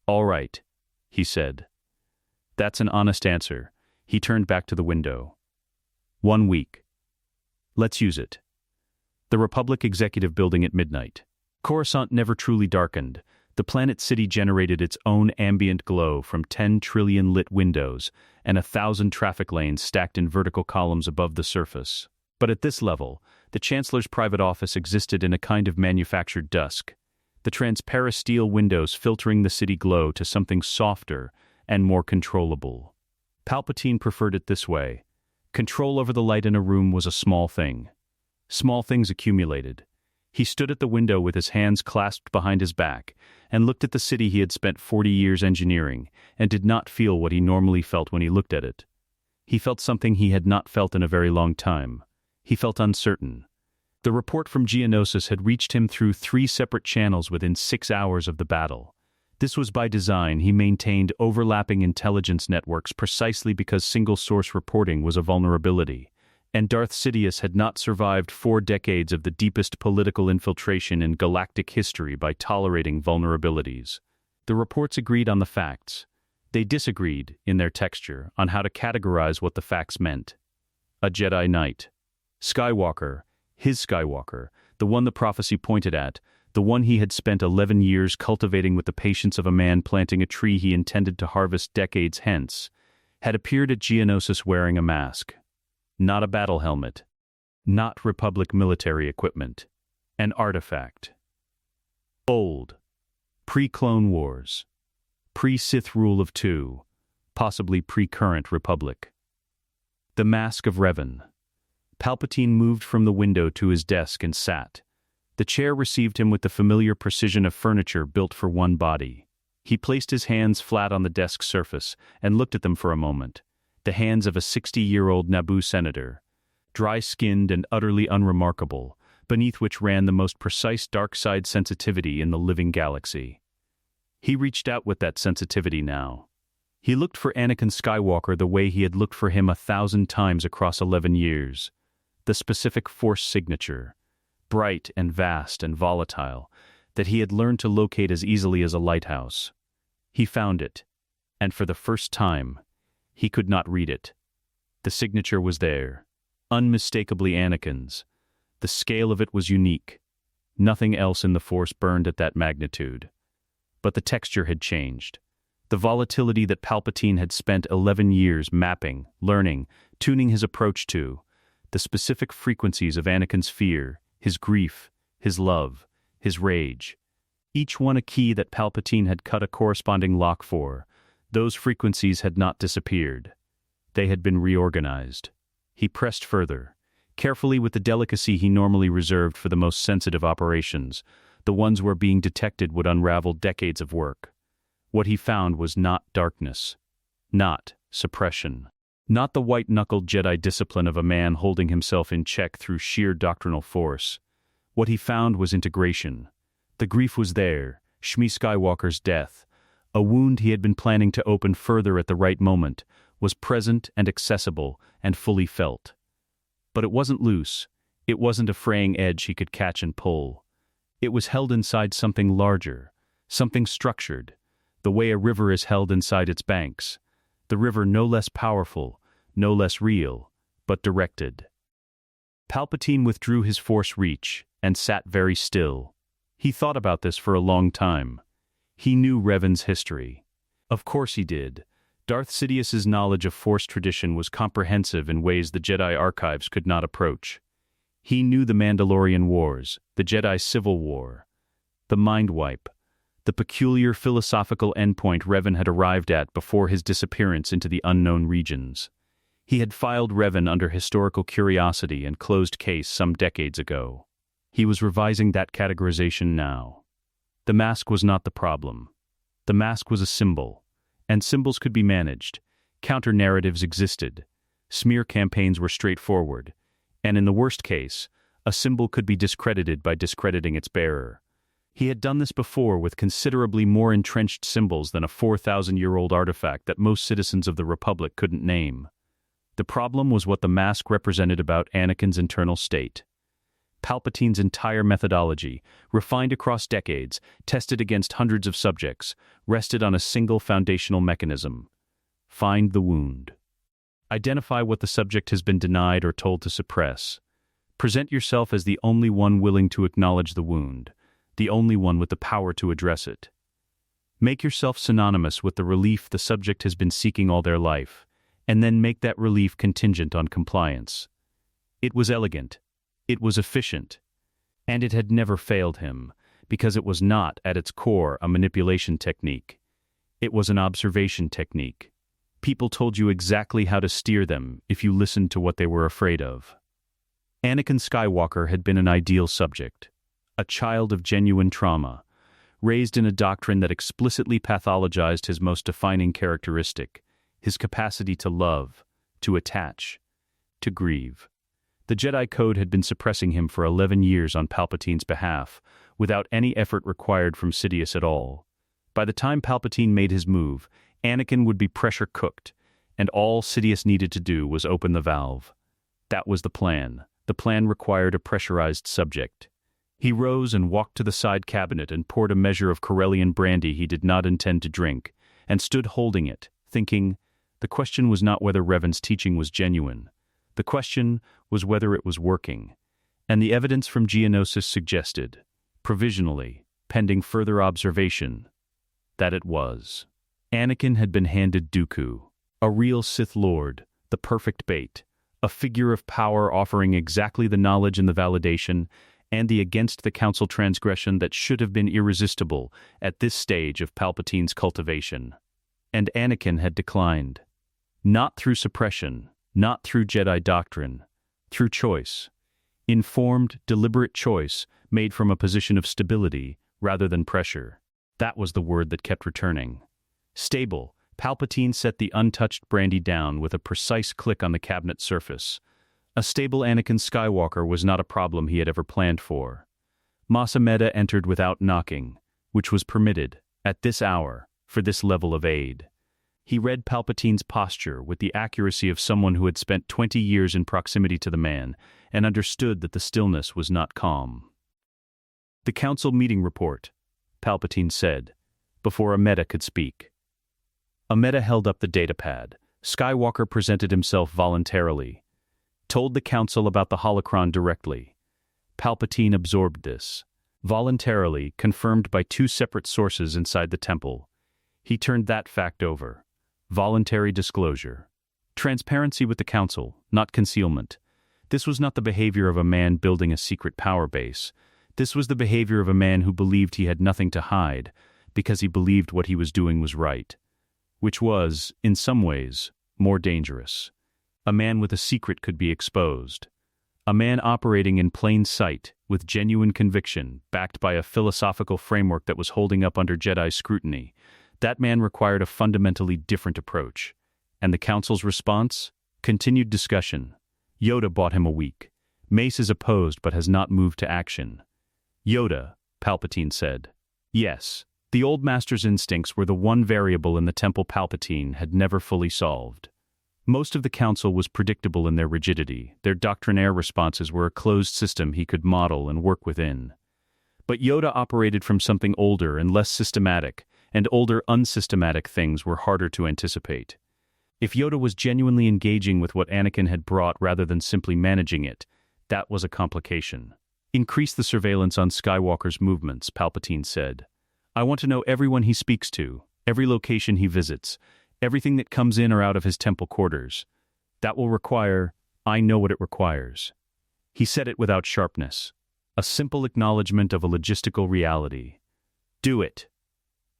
"All right," he said. "That's an honest answer." He turned back to the window. 1 week. Let's use it. The Republic Executive Building at midnight. Coruscant never truly darkened. The planet city generated its own ambient glow from 10 trillion lit windows and 1,000 traffic lanes stacked in vertical columns above the surface. But at this level, the Chancellor's private office existed in a kind of manufactured dusk, the transparent steel windows filtering the city glow to something softer and more controllable. Palpatine preferred it this way. Control over the light in a room was a small thing. Small things accumulated. He stood at the window with his hands clasped behind his back and looked at the city he had spent 40 years engineering and did not feel what he normally felt when he looked at it. He felt something he had not felt in a very long time. He felt uncertain. The report from Geonosis had reached him through 3 separate channels within 6 hours of the battle. This was by design. He maintained overlapping intelligence networks precisely because single-source reporting was a vulnerability. And Darth Sidious had not survived 4 decades of the deepest political infiltration in galactic history by tolerating vulnerabilities. The reports agreed on the facts. They disagreed, in their texture, on how to categorize what the facts meant. A Jedi Knight. Skywalker, his Skywalker, the one the prophecy pointed at, the one he had spent 11 years cultivating with the patience of a man planting a tree he intended to harvest decades hence, had appeared at Geonosis wearing a mask. Not a battle helmet. Not Republic military equipment. An artifact. Old. Pre-Clone Wars. Pre-Sith rule of 2. Possibly pre-current Republic. The Mask of Revan. Palpatine moved from the window to his desk and sat. The chair received him with the familiar precision of furniture built for one body. He placed his hands flat on the desk surface and looked at them for a moment. The hands of a 60-year-old Naboo senator, dry-skinned and utterly unremarkable, beneath which ran the most precise dark side sensitivity in the living galaxy. He reached out with that sensitivity now. He looked for Anakin Skywalker the way he had looked for him 1,000 times across 11 years. The specific Force signature, bright and vast and volatile, that he had learned to locate as easily as a lighthouse. He found it, and for the first time, he could not read it. The signature was there, unmistakably Anakin's. The scale of it was unique. Nothing else in the Force burned at that magnitude. But the texture had changed. The volatility that Palpatine had spent 11 years mapping, learning, tuning his approach to, the specific frequencies of Anakin's fear, his grief, his love, his rage. Each one a key that Palpatine had cut a corresponding lock for. Those frequencies had not disappeared. They had been reorganized. He pressed further, carefully with the delicacy he normally reserved for the most sensitive operations, the ones where being detected would unravel decades of work. What he found was not darkness, not suppression, not the white-knuckled Jedi discipline of a man holding himself in check through sheer doctrinal force. What he found was integration. The grief was there, Shmi Skywalker's death. A wound he had been planning to open further at the right moment, was present and accessible and fully felt. But it wasn't loose. It wasn't a fraying edge he could catch and pull. It was held inside something larger, something structured, the way a river is held inside its banks. The river no less powerful, no less real, but directed. Palpatine withdrew his Force reach and sat very still. He thought about this for a long time. He knew Revan's history. Of course he did. Darth Sidious's knowledge of Force tradition was comprehensive in ways the Jedi archives could not approach. He knew the Mandalorian Wars, the Jedi Civil War, the Mind Wipe, the peculiar philosophical endpoint Revan had arrived at before his disappearance into the unknown regions. He had filed Revan under historical curiosity and closed case some decades ago. He was revising that categorization now. The mask was not the problem. The mask was a symbol, and symbols could be managed. Counter-narratives existed. Smear campaigns were straightforward, and in the worst case, a symbol could be discredited by discrediting its bearer. He had done this before with considerably more entrenched symbols than a 4,000-year-old artifact that most citizens of the Republic couldn't name. The problem was what the mask represented about Anakin's internal state. Palpatine's entire methodology, refined across decades, tested against hundreds of subjects, rested on a single foundational mechanism. Find the wound. Identify what the subject has been denied or told to suppress. Present yourself as the only one willing to acknowledge the wound, the only one with the power to address it. Make yourself synonymous with the relief the subject has been seeking all their life, and then make that relief contingent on compliance. It was elegant. It was efficient. And it had never failed him, because it was not, at its core, a manipulation technique. It was an observation technique. People told you exactly how to steer them if you listened to what they were afraid of. Anakin Skywalker had been an ideal subject, a child of genuine trauma, raised in a doctrine that explicitly pathologized his most defining characteristic, his capacity to love, to attach, to grieve. The Jedi Code had been suppressing him for 11 years on Palpatine's behalf, without any effort required from Sidious at all. By the time Palpatine made his move, Anakin would be pressure-cooked, and all Sidious needed to do was open the valve. That was the plan. The plan required a pressurized subject. He rose and walked to the side cabinet and poured a measure of Corellian brandy he did not intend to drink, and stood holding it, thinking, the question was not whether Revan's teaching was genuine. The question was whether it was working, and the evidence from Geonosis suggested, provisionally, pending further observation, that it was. Anakin had been handed Dooku, a real Sith Lord, the perfect bait, a figure of power offering exactly the knowledge and the validation, and the against the Council transgression that should have been irresistible at this stage of Palpatine's cultivation. And Anakin had declined. Not through suppression, not through Jedi doctrine, through choice. Informed, deliberate choice made from a position of stability rather than pressure. That was the word that kept returning. Stable. Palpatine set the untouched brandy down with a precise click on the cabinet surface. A stable Anakin Skywalker was not a problem he had ever planned for. Mace Windu entered without knocking, which was permitted, at this hour, for this level of aid. He read Palpatine's posture with the accuracy of someone who had spent 20 years in proximity to the man, and understood that the stillness was not calm. "The Council meeting report," Palpatine said, before Amidala could speak. Amidala held up the datapad. Skywalker presented himself voluntarily. Told the Council about the holocron directly. Palpatine absorbed this. Voluntarily, confirmed by 2 separate sources inside the temple. He turned that fact over. Voluntary disclosure. Transparency with the Council, not concealment. This was not the behavior of a man building a secret power base. This was the behavior of a man who believed he had nothing to hide, because he believed what he was doing was right. Which was, in some ways, more dangerous. A man with a secret could be exposed. A man operating in plain sight, with genuine conviction, backed by a philosophical framework that was holding up under Jedi scrutiny. That man required a fundamentally different approach. And the Council's response? Continued discussion. Yoda bought him a week. Mace is opposed but has not moved to action. Yoda, Palpatine said. Yes, the old master's instincts were the one variable in the temple Palpatine had never fully solved. Most of the Council was predictable in their rigidity. Their doctrinaire responses were a closed system he could model and work within. But Yoda operated from something older and less systematic, and older unsystematic things were harder to anticipate. If Yoda was genuinely engaging with what Anakin had brought rather than simply managing it, that was a complication. Increase the surveillance on Skywalker's movements, Palpatine said. I want to know everyone he speaks to, every location he visits, everything that comes in or out of his temple quarters. That will require, I know what it requires. He said it without sharpness. A simple acknowledgement of a logistical reality. Do it.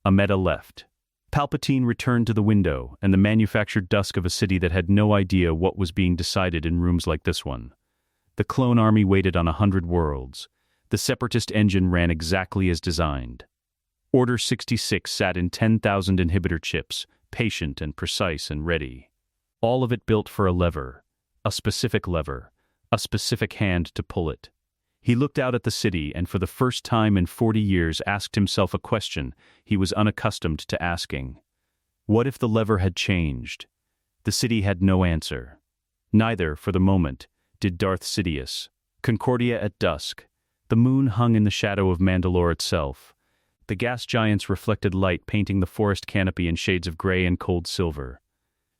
Amidala left. Palpatine returned to the window and the manufactured dusk of a city that had no idea what was being decided in rooms like this one. The clone army waited on 100 worlds. The separatist engine ran exactly as designed. Order 66 sat in 10,000 inhibitor chips, patient and precise and ready. All of it built for a lever, a specific hand to pull it. He looked out at the city and for the first time in 40 years asked himself a question he was unaccustomed to asking. What if the lever had changed? The city had no answer. Neither, for the moment, did Darth Sidious. Concordia at dusk. The moon hung in the shadow of Mandalore itself. The gas giants reflected light painting the forest canopy in shades of gray and cold silver.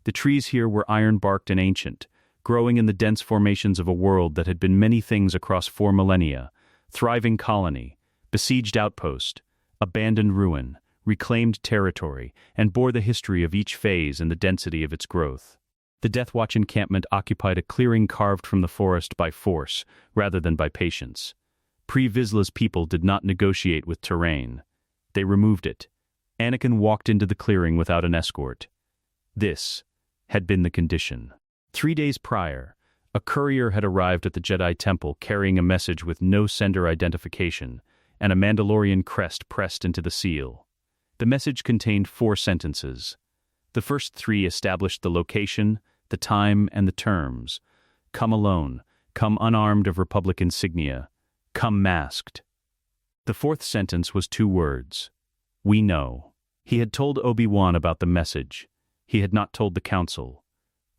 The trees here were iron-barked and ancient, growing in the dense formations of a world that had been many things across 4 millennia, thriving colony, besieged outpost, abandoned ruin, reclaimed territory, and bore the history of each phase and the density of its growth. The Death Watch encampment occupied a clearing carved from the forest by force, rather than by patience. Pre-Vizsla's people did not negotiate with terrain. They removed it. Anakin walked into the clearing without an escort. This had been the condition. 3 days prior, a courier had arrived at the Jedi Temple carrying a message with no sender identification and a Mandalorian crest pressed into the seal. The message contained 4 sentences. The first 3 established the location, the time and the terms. Come alone, come unarmed of Republic insignia, come masked. The fourth sentence was 2 words. We know. He had told Obi-Wan about the message. He had not told the Council.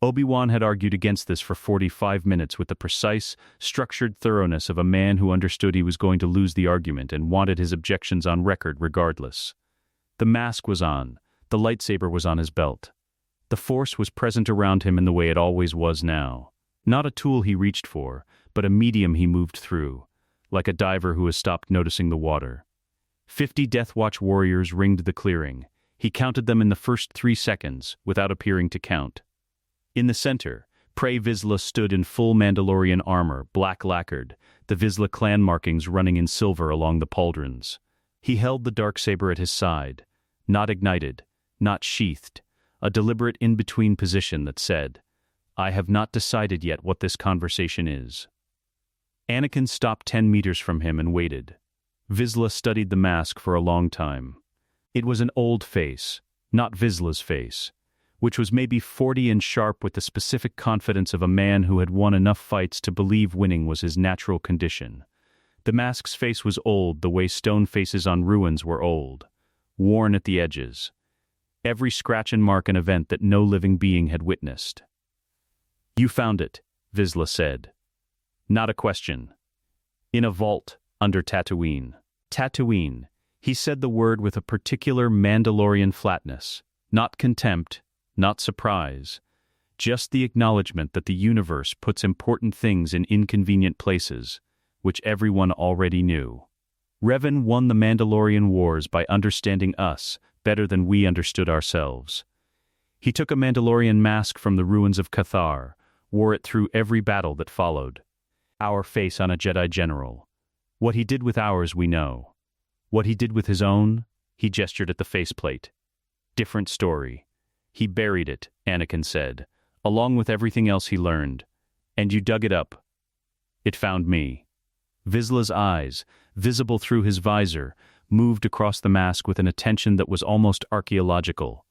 Obi-Wan had argued against this for 45 minutes with the precise, structured thoroughness of a man who understood he was going to lose the argument and wanted his objections on record regardless. The mask was on. The lightsaber was on his belt. The Force was present around him in the way it always was now. Not a tool he reached for, but a medium he moved through, like a diver who has stopped noticing the water. 50 Death Watch warriors ringed the clearing. He counted them in the first 3 seconds, without appearing to count. In the center, Pre Vizsla stood in full Mandalorian armor, black lacquered, the Vizsla clan markings running in silver along the pauldrons. He held the darksaber at his side, not ignited, not sheathed, a deliberate in-between position that said, I have not decided yet what this conversation is. Anakin stopped 10 meters from him and waited. Vizsla studied the mask for a long time. It was an old face, not Vizsla's face, which was maybe 40 and sharp with the specific confidence of a man who had won enough fights to believe winning was his natural condition. The mask's face was old the way stone faces on ruins were old, worn at the edges. Every scratch and mark an event that no living being had witnessed. You found it, Vizsla said. Not a question. In a vault, under Tatooine. Tatooine. He said the word with a particular Mandalorian flatness, not contempt, not surprise, just the acknowledgement that the universe puts important things in inconvenient places, which everyone already knew. Revan won the Mandalorian Wars by understanding us better than we understood ourselves. He took a Mandalorian mask from the ruins of Cathar, wore it through every battle that followed. Our face on a Jedi general. What he did with ours we know. What he did with his own, he gestured at the faceplate. Different story. He buried it, Anakin said, along with everything else he learned. And you dug it up. It found me. Vizsla's eyes, visible through his visor, moved across the mask with an attention that was almost archaeological.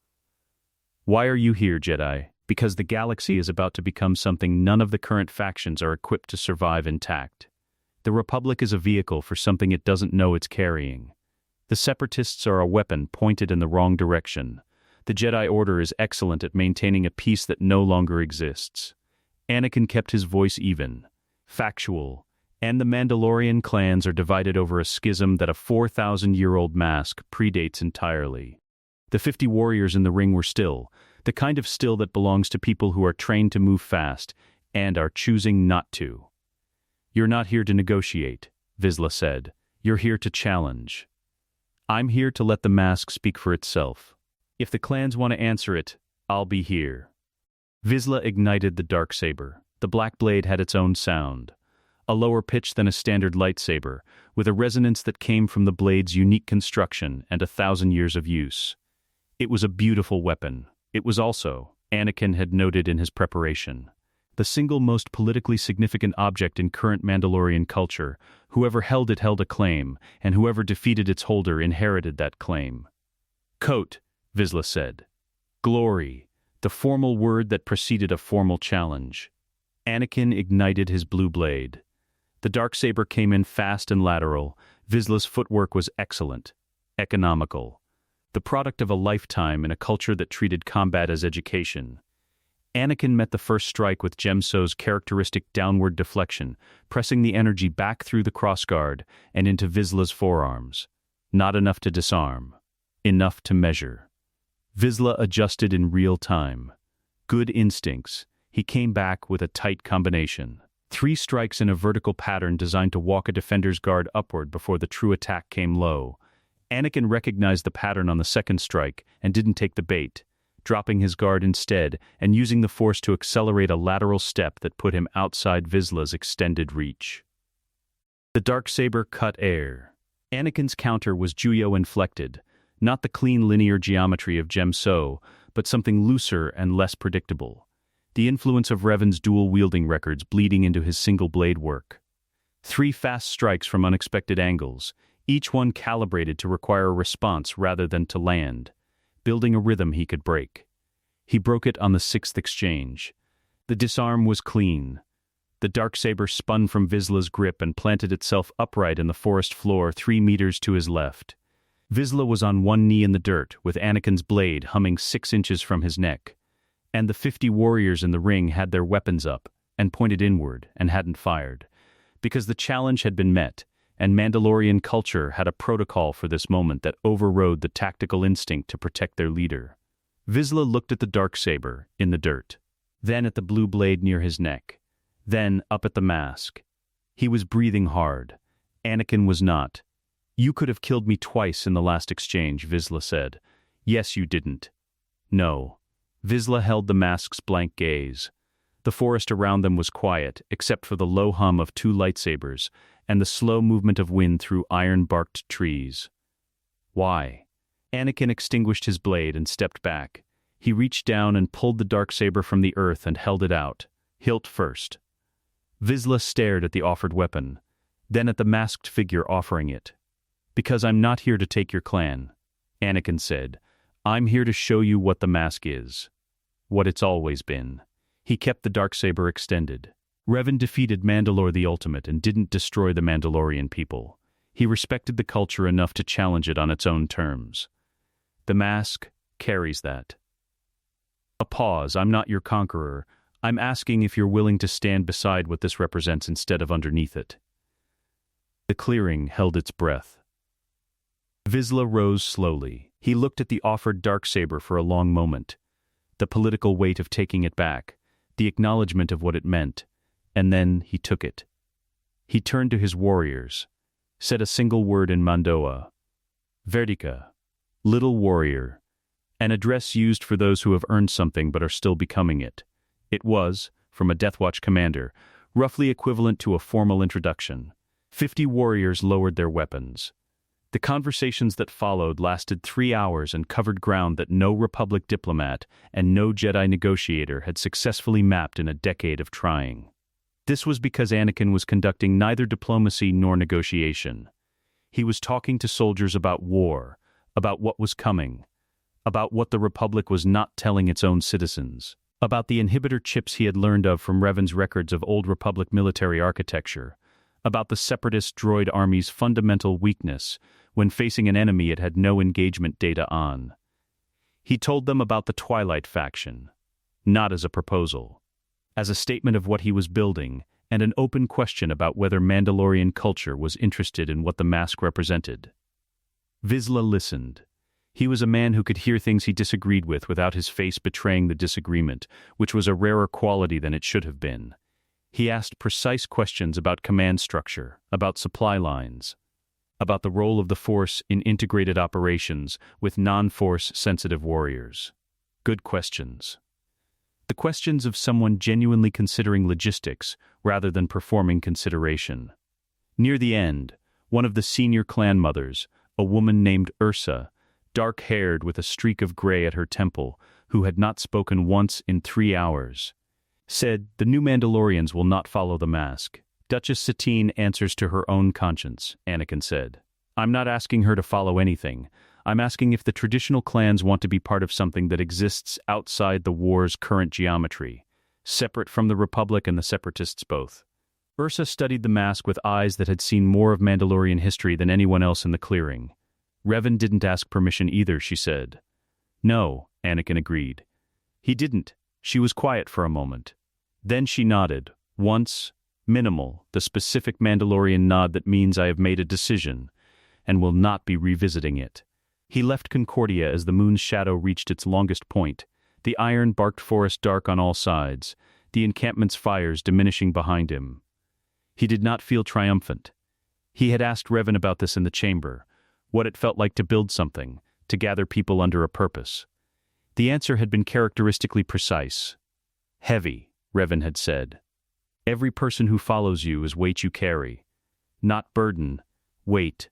Why are you here, Jedi? Because the galaxy is about to become something none of the current factions are equipped to survive intact. The Republic is a vehicle for something it doesn't know it's carrying. The Separatists are a weapon pointed in the wrong direction. The Jedi Order is excellent at maintaining a peace that no longer exists. Anakin kept his voice even, factual, and the Mandalorian clans are divided over a schism that a 4,000-year-old mask predates entirely. The 50 warriors in the ring were still, the kind of still that belongs to people who are trained to move fast and are choosing not to. You're not here to negotiate, Vizsla said. You're here to challenge. I'm here to let the mask speak for itself. If the clans want to answer it, I'll be here. Vizsla ignited the darksaber. The black blade had its own sound. A lower pitch than a standard lightsaber, with a resonance that came from the blade's unique construction and 1,000 years of use. It was a beautiful weapon. It was also, Anakin had noted in his preparation, the single most politically significant object in current Mandalorian culture. Whoever held it held a claim, and whoever defeated its holder inherited that claim. Coat, Vizsla said. Glory, the formal word that preceded a formal challenge. Anakin ignited his blue blade. The darksaber came in fast and lateral. Vizsla's footwork was excellent, economical, the product of a lifetime in a culture that treated combat as education. Anakin met the first strike with Gemso's characteristic downward deflection, pressing the energy back through the crossguard and into Vizsla's forearms. Not enough to disarm. Enough to measure. Vizsla adjusted in real time. Good instincts. He came back with a tight combination. 3 strikes in a vertical pattern designed to walk a defender's guard upward before the true attack came low. Anakin recognized the pattern on the second strike and didn't take the bait, dropping his guard instead and using the force to accelerate a lateral step that put him outside Vizsla's extended reach. The darksaber cut air. Anakin's counter was Juyo-inflected, not the clean linear geometry of Gemso, but something looser and less predictable. The influence of Revan's dual-wielding records bleeding into his single-blade work. 3 fast strikes from unexpected angles, each one calibrated to require a response rather than to land, building a rhythm he could break. He broke it on the 6th exchange. The disarm was clean. The darksaber spun from Vizsla's grip and planted itself upright in the forest floor 3 meters to his left. Vizsla was on one knee in the dirt, with Anakin's blade humming 6 inches from his neck. And the 50 warriors in the ring had their weapons up, and pointed inward, and hadn't fired. Because the challenge had been met, and Mandalorian culture had a protocol for this moment that overrode the tactical instinct to protect their leader. Vizsla looked at the darksaber in the dirt, then at the blue blade near his neck, then up at the mask. He was breathing hard. Anakin was not. "You could have killed me twice in the last exchange," Vizsla said. "Yes, you didn't." "No." Vizsla held the mask's blank gaze. The forest around them was quiet, except for the low hum of 2 lightsabers and the slow movement of wind through iron-barked trees. "Why?" Anakin extinguished his blade and stepped back. He reached down and pulled the darksaber from the earth and held it out, hilt first. Vizsla stared at the offered weapon, then at the masked figure offering it. "Because I'm not here to take your clan," Anakin said. "I'm here to show you what the mask is. What it's always been." He kept the darksaber extended. Revan defeated Mandalore the Ultimate and didn't destroy the Mandalorian people. He respected the culture enough to challenge it on its own terms. The mask carries that. A pause. "I'm not your conqueror. I'm asking if you're willing to stand beside what this represents instead of underneath it." The clearing held its breath. Vizsla rose slowly. He looked at the offered darksaber for a long moment. The political weight of taking it back, the acknowledgement of what it meant, and then he took it. He turned to his warriors, said a single word in Mandoa. "Verdika," little warrior, an address used for those who have earned something but are still becoming it. It was, from a Death Watch commander, roughly equivalent to a formal introduction. 50 warriors lowered their weapons. The conversations that followed lasted 3 hours and covered ground that no Republic diplomat and no Jedi negotiator had successfully mapped in a decade of trying. This was because Anakin was conducting neither diplomacy nor negotiation. He was talking to soldiers about war, about what was coming, about what the Republic was not telling its own citizens, about the inhibitor chips he had learned of from Revan's records of Old Republic military architecture, about the Separatist droid army's fundamental weakness when facing an enemy it had no engagement data on. He told them about the Twilight faction, not as a proposal, as a statement of what he was building and an open question about whether Mandalorian culture was interested in what the mask represented. Vizsla listened. He was a man who could hear things he disagreed with without his face betraying the disagreement, which was a rarer quality than it should have been. He asked precise questions about command structure, about supply lines, about the role of the Force in integrated operations with non-Force sensitive warriors. Good questions. The questions of someone genuinely considering logistics rather than performing consideration. Near the end, one of the senior clan mothers, a woman named Ursa, dark-haired with a streak of gray at her temple, who had not spoken once in 3 hours, said, "The new Mandalorians will not follow the mask." Duchess Satine answers to her own conscience, Anakin said. "I'm not asking her to follow anything. I'm asking if the traditional clans want to be part of something that exists outside the war's current geometry, separate from the Republic and the Separatists both." Ursa studied the mask with eyes that had seen more of Mandalorian history than anyone else in the clearing. "Revan didn't ask permission either," she said. "No," Anakin agreed. "He didn't." She was quiet for a moment. Then she nodded, once, minimal, the specific Mandalorian nod that means I have made a decision, and will not be revisiting it. He left Concordia as the moon's shadow reached its longest point, the iron-barked forest dark on all sides, the encampment's fires diminishing behind him. He did not feel triumphant. He had asked Revan about this in the chamber, what it felt like to build something, to gather people under a purpose. The answer had been characteristically precise. "Heavy," Revan had said. "Every person who follows you is weight you carry. Not burden, weight.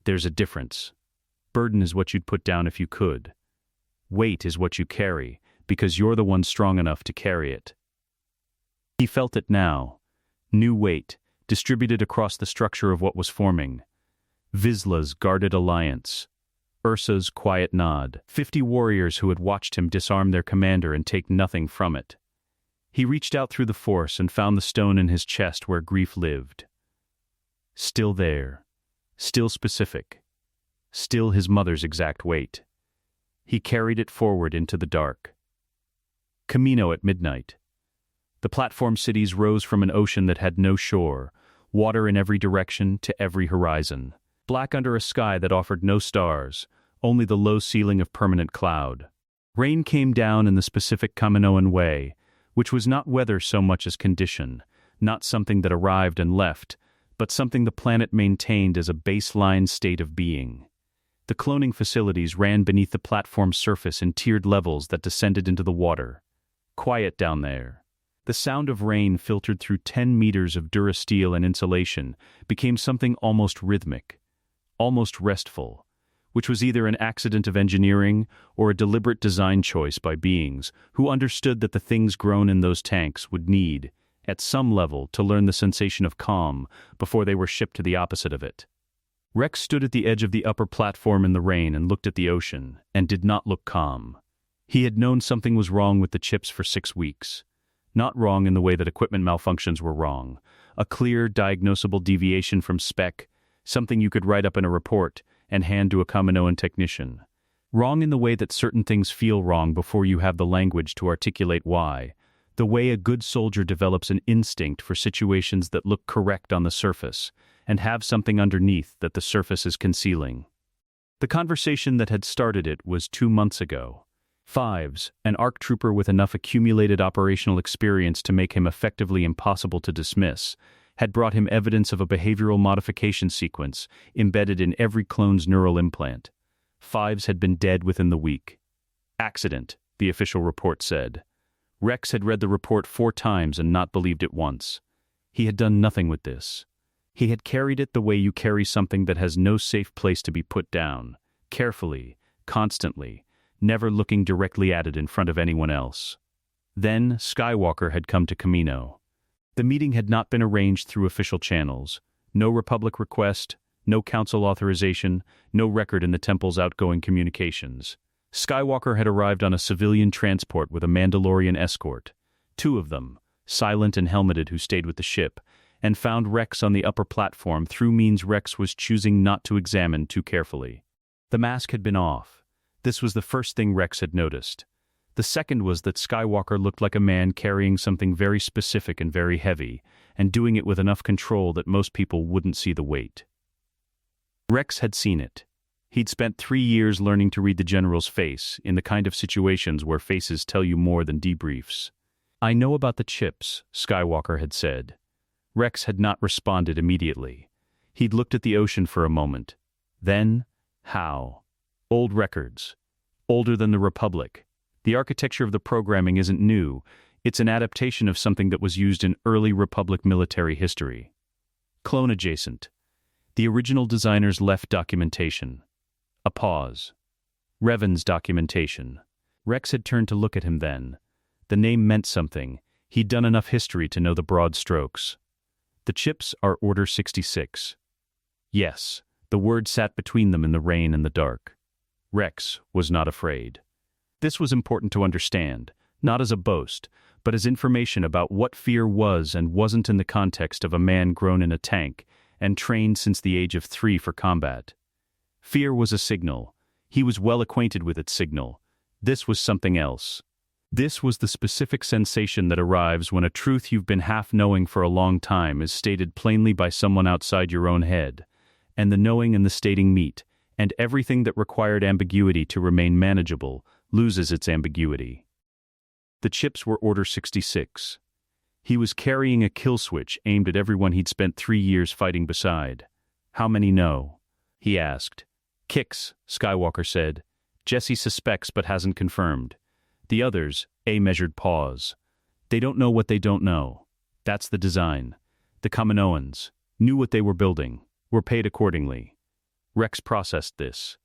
There's a difference. Burden is what you'd put down if you could. Weight is what you carry, because you're the one strong enough to carry it." He felt it now. New weight, distributed across the structure of what was forming. Vizsla's guarded alliance. Ursa's quiet nod. 50 warriors who had watched him disarm their commander and take nothing from it. He reached out through the Force and found the stone in his chest where grief lived. Still there. Still specific. Still his mother's exact weight. He carried it forward into the dark. Camino at midnight. The platform cities rose from an ocean that had no shore, water in every direction to every horizon. Black under a sky that offered no stars, only the low ceiling of permanent cloud. Rain came down in the specific Kaminoan way, which was not weather so much as condition, not something that arrived and left, but something the planet maintained as a baseline state of being. The cloning facilities ran beneath the platform's surface in tiered levels that descended into the water. Quiet down there. The sound of rain filtered through 10 meters of durasteel and insulation became something almost rhythmic, almost restful, which was either an accident of engineering or a deliberate design choice by beings who understood that the things grown in those tanks would need, at some level, to learn the sensation of calm before they were shipped to the opposite of it. Rex stood at the edge of the upper platform in the rain and looked at the ocean, and did not look calm. He had known something was wrong with the chips for 6 weeks. Not wrong in the way that equipment malfunctions were wrong. A clear, diagnosable deviation from spec, something you could write up in a report and hand to a Kaminoan technician. Wrong in the way that certain things feel wrong before you have the language to articulate why. The way a good soldier develops an instinct for situations that look correct on the surface, and have something underneath that the surface is concealing. The conversation that had started it was 2 months ago. Fives, an ARC trooper with enough accumulated operational experience to make him effectively impossible to dismiss, had brought him evidence of a behavioral modification sequence embedded in every clone's neural implant. Fives had been dead within the week. Accident, the official report said. Rex had read the report 4 times and not believed it once. He had done nothing with this. He had carried it the way you carry something that has no safe place to be put down, carefully, constantly, never looking directly at it in front of anyone else. Then Skywalker had come to Camino. The meeting had not been arranged through official channels. No Republic request, no Council authorization, no record in the Temple's outgoing communications. Skywalker had arrived on a civilian transport with a Mandalorian escort, 2 of them, silent and helmeted, who stayed with the ship, and found Rex on the upper platform through means Rex was choosing not to examine too carefully. The mask had been off. This was the first thing Rex had noticed. The second was that Skywalker looked like a man carrying something very specific and very heavy, and doing it with enough control that most people wouldn't see the weight. Rex had seen it. He'd spent 3 years learning to read the general's face, in the kind of situations where faces tell you more than debriefs. "I know about the chips," Skywalker had said. Rex had not responded immediately. He'd looked at the ocean for a moment. Then, how? Old records. Older than the Republic. The architecture of the programming isn't new. It's an adaptation of something that was used in early Republic military history. Clone adjacent. The original designers left documentation. A pause. Revan's documentation. Rex had turned to look at him then. The name meant something. He'd done enough history to know the broad strokes. The chips are Order 66. Yes, the word sat between them in the rain and the dark. Rex was not afraid. This was important to understand, not as a boast, but as information about what fear was and wasn't in the context of a man grown in a tank and trained since the age of 3 for combat. Fear was a signal. He was well acquainted with its signal. This was something else. This was the specific sensation that arrives when a truth you've been half-knowing for a long time is stated plainly by someone outside your own head, and the knowing and the stating meet, and everything that required ambiguity to remain manageable loses its ambiguity. The chips were Order 66. He was carrying a kill switch aimed at everyone he'd spent 3 years fighting beside. "How many know?" he asked. "Kicks," Skywalker said. "Jesse suspects but hasn't confirmed. The others," a measured pause. "They don't know what they don't know. That's the design. The Kaminoans knew what they were building, were paid accordingly." Rex processed this.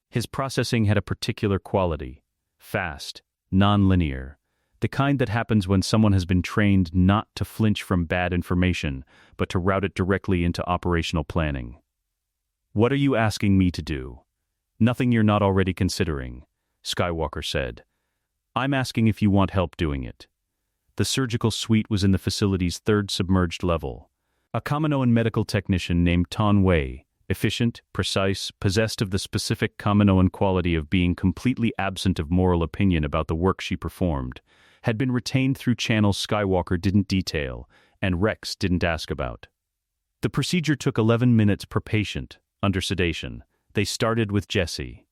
His processing had a particular quality. Fast, non-linear. The kind that happens when someone has been trained not to flinch from bad information, but to route it directly into operational planning. "What are you asking me to do?" "Nothing you're not already considering," Skywalker said. "I'm asking if you want help doing it." The surgical suite was in the facility's third submerged level. A Kaminoan medical technician named Tan Wei, efficient, precise, possessed of the specific Kaminoan quality of being completely absent of moral opinion about the work she performed, had been retained through channels Skywalker didn't detail, and Rex didn't ask about. The procedure took 11 minutes per patient, under sedation. They started with Jesse.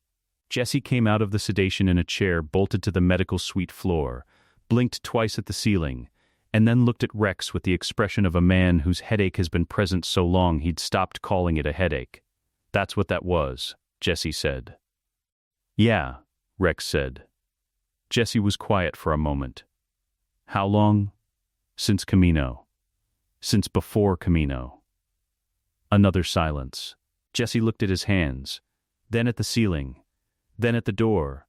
Jesse came out of the sedation in a chair bolted to the medical suite floor, blinked twice at the ceiling, and then looked at Rex with the expression of a man whose headache has been present so long he'd stopped calling it a headache. "That's what that was," Jesse said. "Yeah," Rex said. Jesse was quiet for a moment. "How long?" "Since Camino." "Since before Camino." Another silence. Jesse looked at his hands, then at the ceiling, then at the door.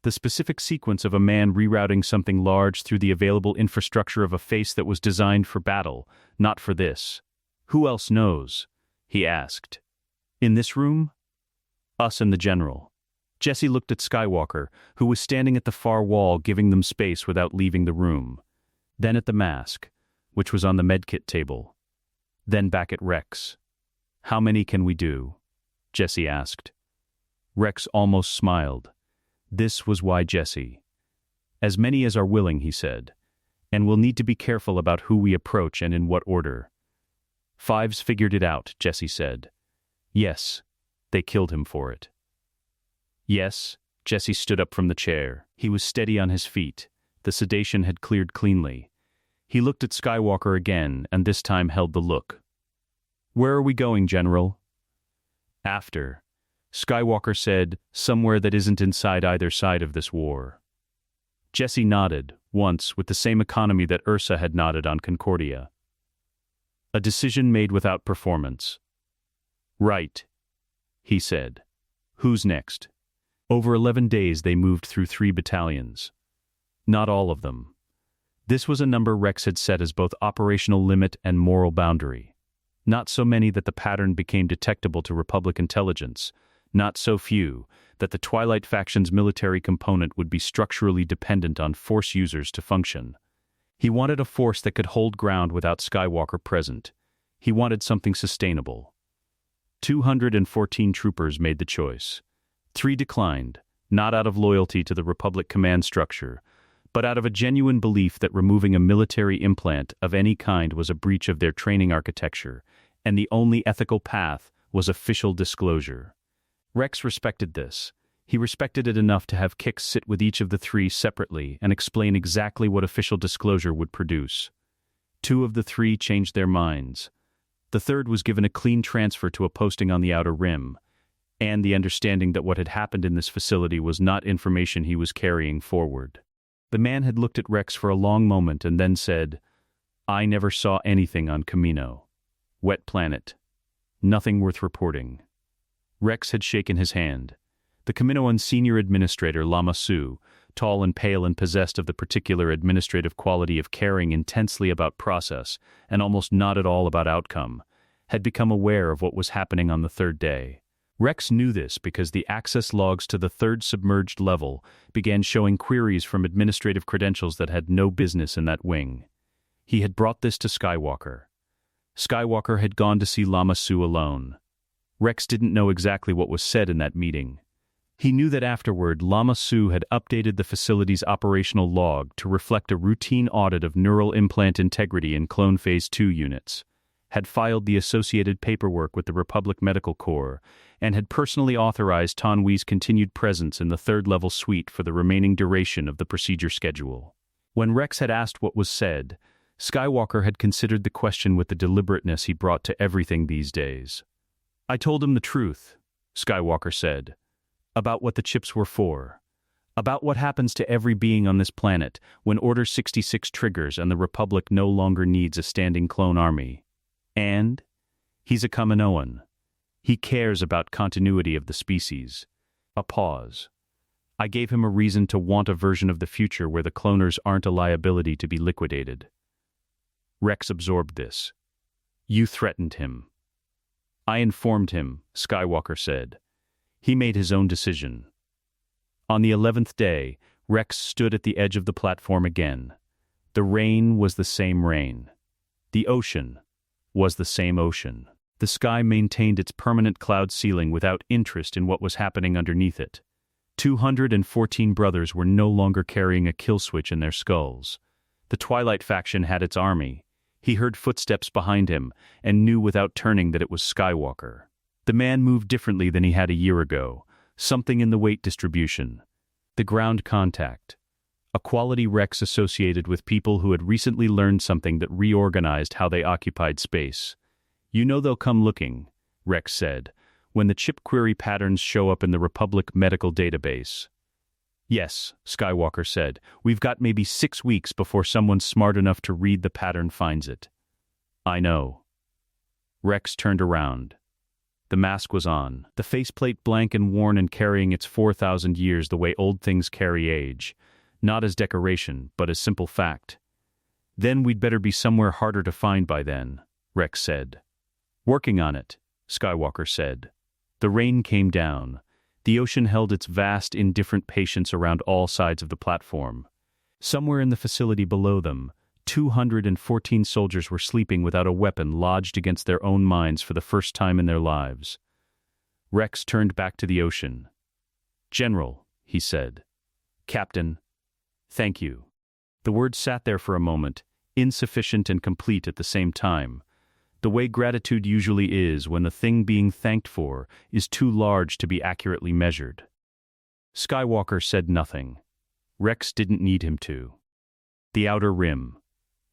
The specific sequence of a man rerouting something large through the available infrastructure of a face that was designed for battle, not for this. "Who else knows?" he asked. "In this room?" "Us and the general." Jesse looked at Skywalker, who was standing at the far wall giving them space without leaving the room. Then at the mask, which was on the medkit table. Then back at Rex. "How many can we do?" Jesse asked. Rex almost smiled. This was why Jesse. "As many as are willing," he said. "And we'll need to be careful about who we approach and in what order." "Five's figured it out," Jesse said. "Yes, they killed him for it." "Yes," Jesse stood up from the chair. He was steady on his feet. The sedation had cleared cleanly. He looked at Skywalker again, and this time held the look. "Where are we going, General?" "After," Skywalker said, "somewhere that isn't inside either side of this war." Jesse nodded, once, with the same economy that Ursa had nodded on Concordia. "A decision made without performance." "Right," he said. "Who's next?" Over 11 days they moved through 3 battalions. Not all of them. This was a number Rex had set as both operational limit and moral boundary. Not so many that the pattern became detectable to Republic intelligence. Not so few that the Twilight faction's military component would be structurally dependent on Force users to function. He wanted a force that could hold ground without Skywalker present. He wanted something sustainable. 214 troopers made the choice. 3 declined, not out of loyalty to the Republic command structure, but out of a genuine belief that removing a military implant of any kind was a breach of their training architecture, and the only ethical path was official disclosure. Rex respected this. He respected it enough to have Kix sit with each of the 3 separately and explain exactly what official disclosure would produce. 2 of the 3 changed their minds. The third was given a clean transfer to a posting on the Outer Rim, and the understanding that what had happened in this facility was not information he was carrying forward. The man had looked at Rex for a long moment and then said, "I never saw anything on Camino. Wet planet. Nothing worth reporting." Rex had shaken his hand. The Kaminoan senior administrator, Lama Su, tall and pale and possessed of the particular administrative quality of caring intensely about process and almost not at all about outcome, had become aware of what was happening on the 3rd day. Rex knew this because the access logs to the 3rd submerged level began showing queries from administrative credentials that had no business in that wing. He had brought this to Skywalker. Skywalker had gone to see Lama Su alone. Rex didn't know exactly what was said in that meeting. He knew that afterward Lama Su had updated the facility's operational log to reflect a routine audit of neural implant integrity in Clone Phase 2 units, had filed the associated paperwork with the Republic Medical Corps, and had personally authorized Tanwi's continued presence in the 3rd-level suite for the remaining duration of the procedure schedule. When Rex had asked what was said, Skywalker had considered the question with the deliberateness he brought to everything these days. "I told him the truth," Skywalker said, "about what the chips were for, about what happens to every being on this planet when Order 66 triggers and the Republic no longer needs a standing clone army. And he's a Kaminoan. He cares about continuity of the species." A pause. "I gave him a reason to want a version of the future where the cloners aren't a liability to be liquidated." Rex absorbed this. "You threatened him." "I informed him," Skywalker said. "He made his own decision." On the 11th day, Rex stood at the edge of the platform again. The rain was the same rain. The ocean was the same ocean. The sky maintained its permanent cloud ceiling without interest in what was happening underneath it. 214 brothers were no longer carrying a kill switch in their skulls. The Twilight faction had its army. He heard footsteps behind him and knew without turning that it was Skywalker. The man moved differently than he had a year ago, something in the weight distribution. The ground contact. A quality Rex associated with people who had recently learned something that reorganized how they occupied space. "You know they'll come looking," Rex said, "when the chip query patterns show up in the Republic medical database." "Yes," Skywalker said, "we've got maybe 6 weeks before someone smart enough to read the pattern finds it." "I know." Rex turned around. The mask was on, the faceplate blank and worn and carrying its 4,000 years the way old things carry age, not as decoration, but as simple fact. "Then we'd better be somewhere harder to find by then," Rex said. "Working on it," Skywalker said. The rain came down. The ocean held its vast, indifferent patience around all sides of the platform. Somewhere in the facility below them, 214 soldiers were sleeping without a weapon lodged against their own minds for the first time in their lives. Rex turned back to the ocean. "General," he said. "Captain, thank you." The words sat there for a moment, insufficient and complete at the same time. The way gratitude usually is when the thing being thanked for is too large to be accurately measured. Skywalker said nothing. Rex didn't need him to. The Outer Rim.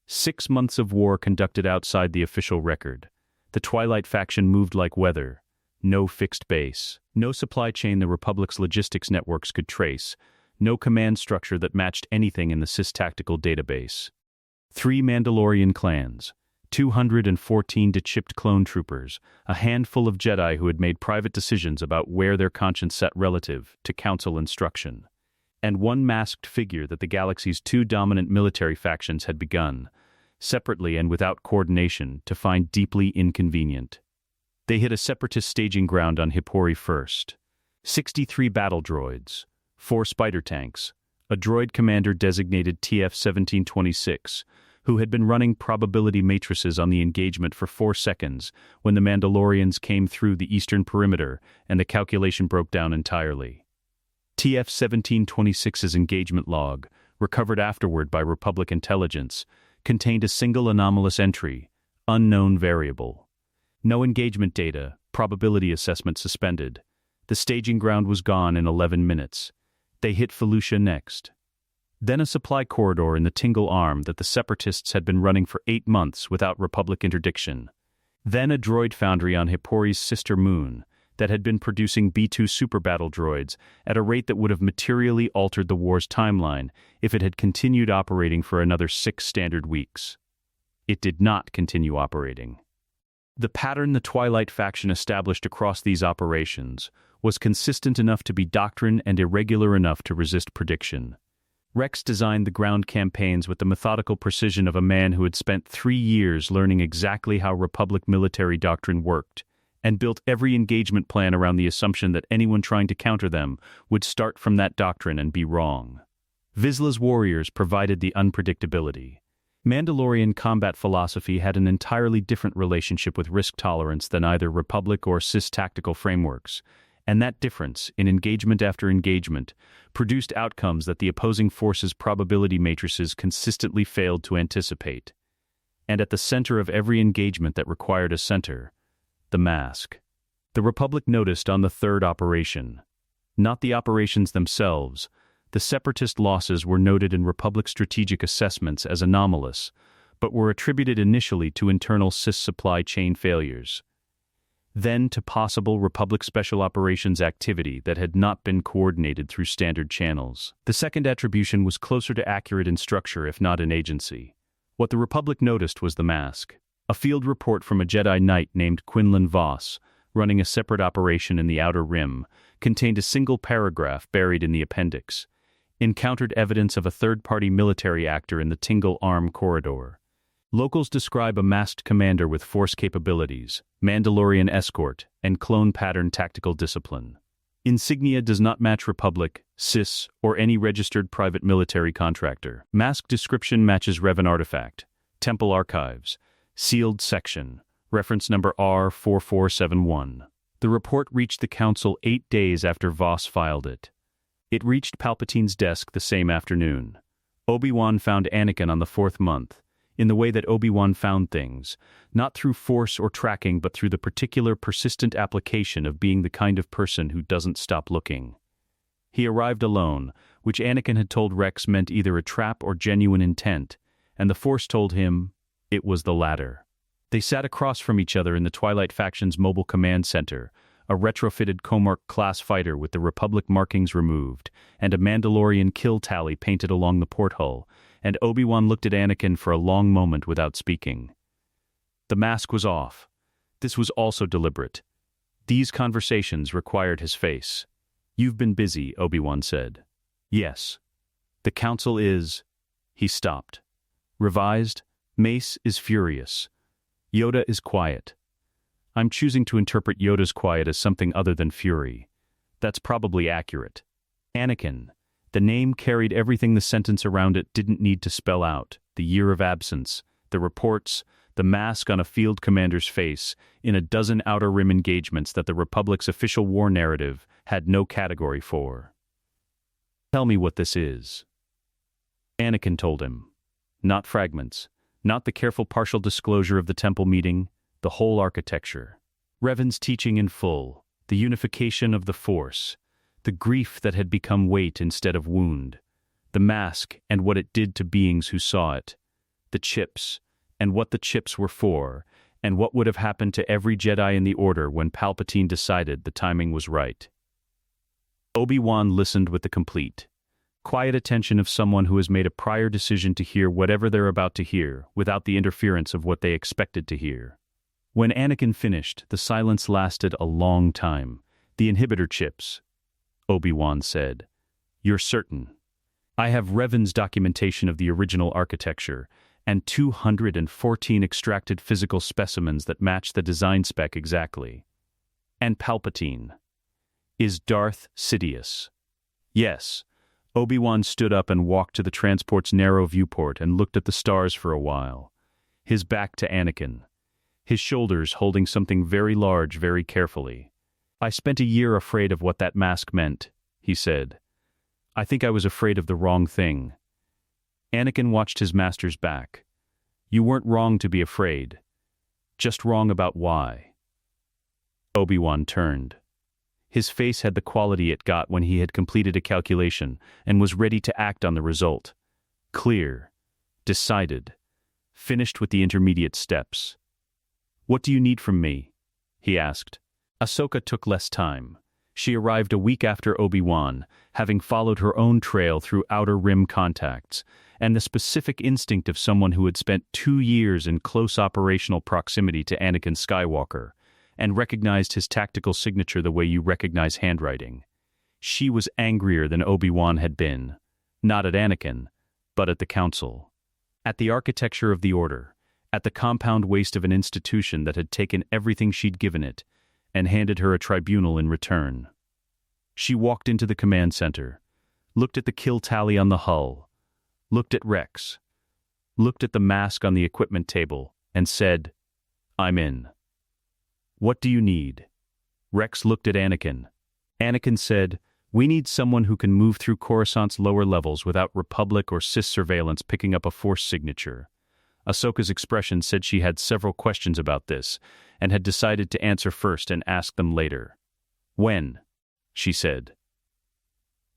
6 months of war conducted outside the official record. The Twilight faction moved like weather. No fixed base. No supply chain the Republic's logistics networks could trace. No command structure that matched anything in the Sith tactical database. 3 Mandalorian clans. 214 dechipped clone troopers, a handful of Jedi who had made private decisions about where their conscience sat relative to Council instruction, and one masked figure that the galaxy's 2 dominant military factions had begun, separately and without coordination, to find deeply inconvenient. They hit a separatist staging ground on Hippori first. 63 battle droids, 4 spider tanks, a droid commander designated TF-1726, who had been running probability matrices on the engagement for 4 seconds when the Mandalorians came through the eastern perimeter and the calculation broke down entirely. TF-1726's engagement log, recovered afterward by Republic intelligence, contained a single anomalous entry, unknown variable. No engagement data, probability assessment suspended. The staging ground was gone in 11 minutes. They hit Felucia next. Then a supply corridor in the Tingle Arm that the Separatists had been running for 8 months without Republic interdiction. Then a droid foundry on Hippori's sister moon that had been producing B-2 super battle droids at a rate that would have materially altered the war's timeline if it had continued operating for another 6 standard weeks. It did not continue operating. The pattern the Twilight faction established across these operations was consistent enough to be doctrine and irregular enough to resist prediction. Rex designed the ground campaigns with the methodical precision of a man who had spent 3 years learning exactly how Republic military doctrine worked, and built every engagement plan around the assumption that anyone trying to counter them would start from that doctrine and be wrong. Vizsla's warriors provided the unpredictability. Mandalorian combat philosophy had an entirely different relationship with risk tolerance than either Republic or Sith tactical frameworks, and that difference, in engagement after engagement, produced outcomes that the opposing forces' probability matrices consistently failed to anticipate. And at the center of every engagement that required a center, the mask. The Republic noticed on the 3rd operation. Not the operations themselves. The Separatist losses were noted in Republic strategic assessments as anomalous, but were attributed initially to internal Sith supply chain failures. Then to possible Republic Special Operations activity that had not been coordinated through standard channels. The second attribution was closer to accurate in structure if not in agency. What the Republic noticed was the mask. A field report from a Jedi Knight named Quinlan Voss, running a separate operation in the Outer Rim, contained a single paragraph buried in the appendix. Encountered evidence of a third-party military actor in the Tingle Arm corridor. Locals describe a masked commander with force capabilities, Mandalorian escort, and clone pattern tactical discipline. Insignia does not match Republic, CIS, or any registered private military contractor. Mask description matches Revan artifact. Temple archives. Sealed section. Reference number R4471. The report reached the Council 8 days after Voss filed it. It reached Palpatine's desk the same afternoon. Obi-Wan found Anakin on the 4th month, in the way that Obi-Wan found things, not through force or tracking but through the particular persistent application of being the kind of person who doesn't stop looking. He arrived alone, which Anakin had told Rex meant either a trap or genuine intent, and the Force told him it was the latter. They sat across from each other in the Twilight Faction's mobile command center, a retrofitted Comarch-class fighter with the Republic markings removed, and a Mandalorian kill tally painted along the porthull, and Obi-Wan looked at Anakin for a long moment without speaking. The mask was off. This was also deliberate. These conversations required his face. "You've been busy," Obi-Wan said. "Yes. The Council is..." He stopped. Revised, Mace is furious. Yoda is quiet. I'm choosing to interpret Yoda's quiet as something other than fury. That's probably accurate. Anakin. The name carried everything the sentence around it didn't need to spell out. The year of absence, the reports, the mask on a field commander's face, in a dozen Outer Rim engagements that the Republic's official war narrative had no category for. "Tell me what this is." Anakin told him. Not fragments, not the careful partial disclosure of the temple meeting, the whole architecture. Revan's teaching in full, the unification of the Force, the grief that had become weight instead of wound, the mask and what it did to beings who saw it, the chips, and what the chips were for, and what would have happened to every Jedi in the Order when Palpatine decided the timing was right. Obi-Wan listened with the complete, quiet attention of someone who has made a prior decision to hear whatever they're about to hear, without the interference of what they expected to hear. When Anakin finished, the silence lasted a long time. "The inhibitor chips," Obi-Wan said. "You're certain?" "I have Revan's documentation of the original architecture, and 214 extracted physical specimens that match the design spec exactly." "And Palpatine is Darth Sidious?" "Yes." Obi-Wan stood up and walked to the transport's narrow viewport and looked at the stars for a while, his back to Anakin, his shoulders holding something very large very carefully. "I spent a year afraid of what that mask meant," he said. "I think I was afraid of the wrong thing." Anakin watched his master's back. "You weren't wrong to be afraid. Just wrong about why." Obi-Wan turned. His face had the quality it got when he had completed a calculation and was ready to act on the result. Clear, decided, finished with the intermediate steps. "What do you need from me?" he asked. Ahsoka took less time. She arrived a week after Obi-Wan, having followed her own trail through Outer Rim contacts, and the specific instinct of someone who had spent 2 years in close operational proximity to Anakin Skywalker, and recognized his tactical signature the way you recognize handwriting. She was angrier than Obi-Wan had been, not at Anakin, but at the Council. At the architecture of the Order, at the compound waste of an institution that had taken everything she'd given it, and handed her a tribunal in return. She walked into the command center, looked at the kill tally on the hull, looked at Rex, looked at the mask on the equipment table, and said, "I'm in." "What do you need?" Rex looked at Anakin. Anakin said, "We need someone who can move through Coruscant's lower levels without Republic or CIS surveillance picking up a Force signature." Ahsoka's expression said she had several questions about this, and had decided to answer first and ask them later. "When?" she said.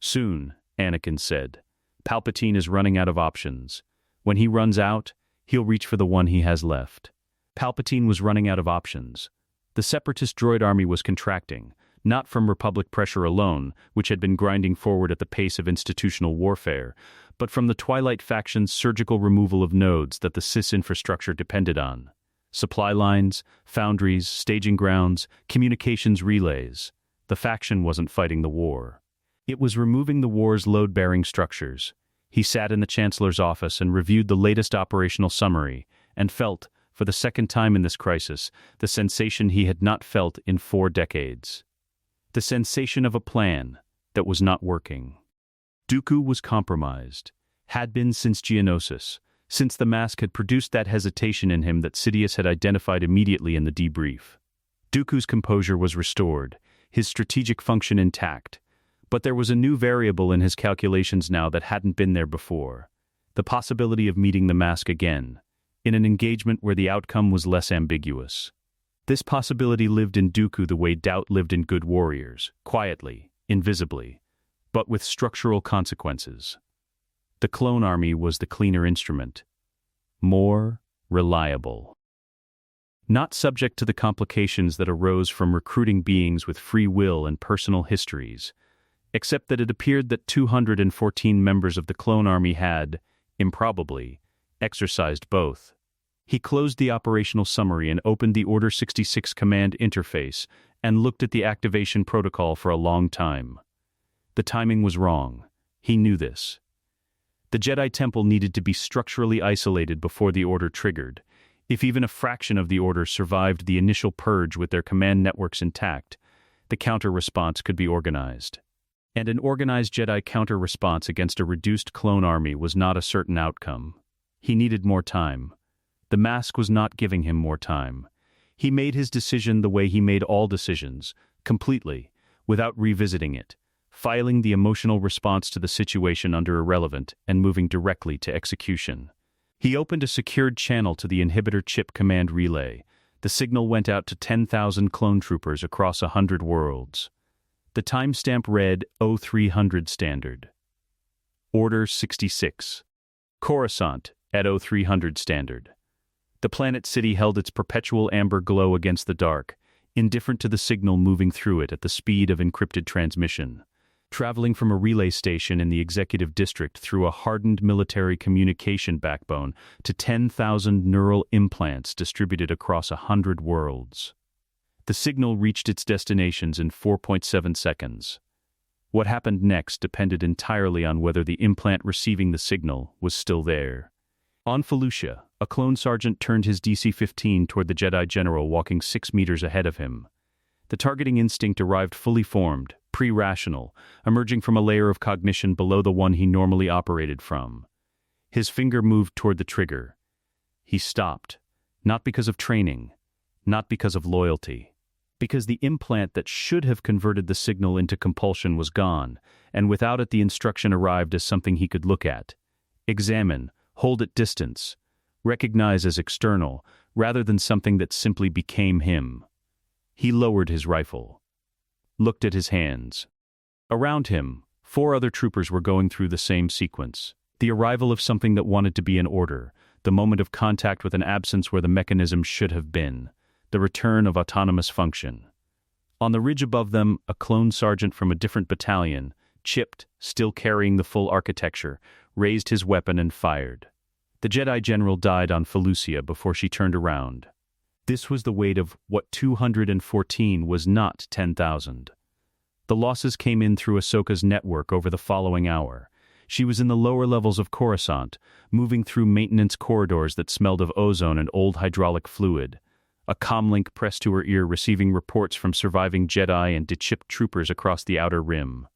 "Soon," Anakin said. "Palpatine is running out of options. When he runs out, he'll reach for the one he has left." Palpatine was running out of options. The Separatist droid army was contracting, not from Republic pressure alone, which had been grinding forward at the pace of institutional warfare, but from the Twilight Faction's surgical removal of nodes that the CIS infrastructure depended on. Supply lines, foundries, staging grounds, communications relays. The faction wasn't fighting the war. It was removing the war's load-bearing structures. He sat in the Chancellor's office and reviewed the latest operational summary, and felt, for the second time in this crisis, the sensation he had not felt in 4 decades. The sensation of a plan that was not working. Dooku was compromised. Had been since Geonosis, since the mask had produced that hesitation in him that Sidious had identified immediately in the debrief. Dooku's composure was restored, his strategic function intact, but there was a new variable in his calculations now that hadn't been there before. The possibility of meeting the mask again, in an engagement where the outcome was less ambiguous. This possibility lived in Dooku the way doubt lived in good warriors, quietly, invisibly, but with structural consequences. The clone army was the cleaner instrument. More reliable. Not subject to the complications that arose from recruiting beings with free will and personal histories, except that it appeared that 214 members of the clone army had, improbably, exercised both. He closed the operational summary and opened the Order 66 command interface and looked at the activation protocol for a long time. The timing was wrong. He knew this. The Jedi Temple needed to be structurally isolated before the Order triggered. If even a fraction of the Order survived the initial purge with their command networks intact, the counter-response could be organized. And an organized Jedi counter-response against a reduced clone army was not a certain outcome. He needed more time. The mask was not giving him more time. He made his decision the way he made all decisions, completely, without revisiting it, filing the emotional response to the situation under irrelevant and moving directly to execution. He opened a secured channel to the inhibitor chip command relay. The signal went out to 10,000 clone troopers across 100 worlds. The timestamp read 0300 Standard. Order 66. Coruscant at 0300 Standard. The planet city held its perpetual amber glow against the dark, indifferent to the signal moving through it at the speed of encrypted transmission. Traveling from a relay station in the executive district through a hardened military communication backbone to 10,000 neural implants distributed across 100 worlds. The signal reached its destinations in 4.7 seconds. What happened next depended entirely on whether the implant receiving the signal was still there. On Felucia, a clone sergeant turned his DC-15 toward the Jedi General walking 6 meters ahead of him. The targeting instinct arrived fully formed, pre-rational, emerging from a layer of cognition below the one he normally operated from. His finger moved toward the trigger. He stopped, not because of training, not because of loyalty, because the implant that should have converted the signal into compulsion was gone, and without it the instruction arrived as something he could look at, examine, hold at distance, recognize as external, rather than something that simply became him. He lowered his rifle, looked at his hands. Around him, 4 other troopers were going through the same sequence. The arrival of something that wanted to be in order, the moment of contact with an absence where the mechanism should have been, the return of autonomous function. On the ridge above them, a clone sergeant from a different battalion, chipped, still carrying the full architecture, raised his weapon and fired. The Jedi General died on Felucia before she turned around. This was the weight of what 214 was not 10,000. The losses came in through Ahsoka's network over the following hour. She was in the lower levels of Coruscant, moving through maintenance corridors that smelled of ozone and old hydraulic fluid. A comlink pressed to her ear receiving reports from surviving Jedi and dechipped troopers across the outer rim.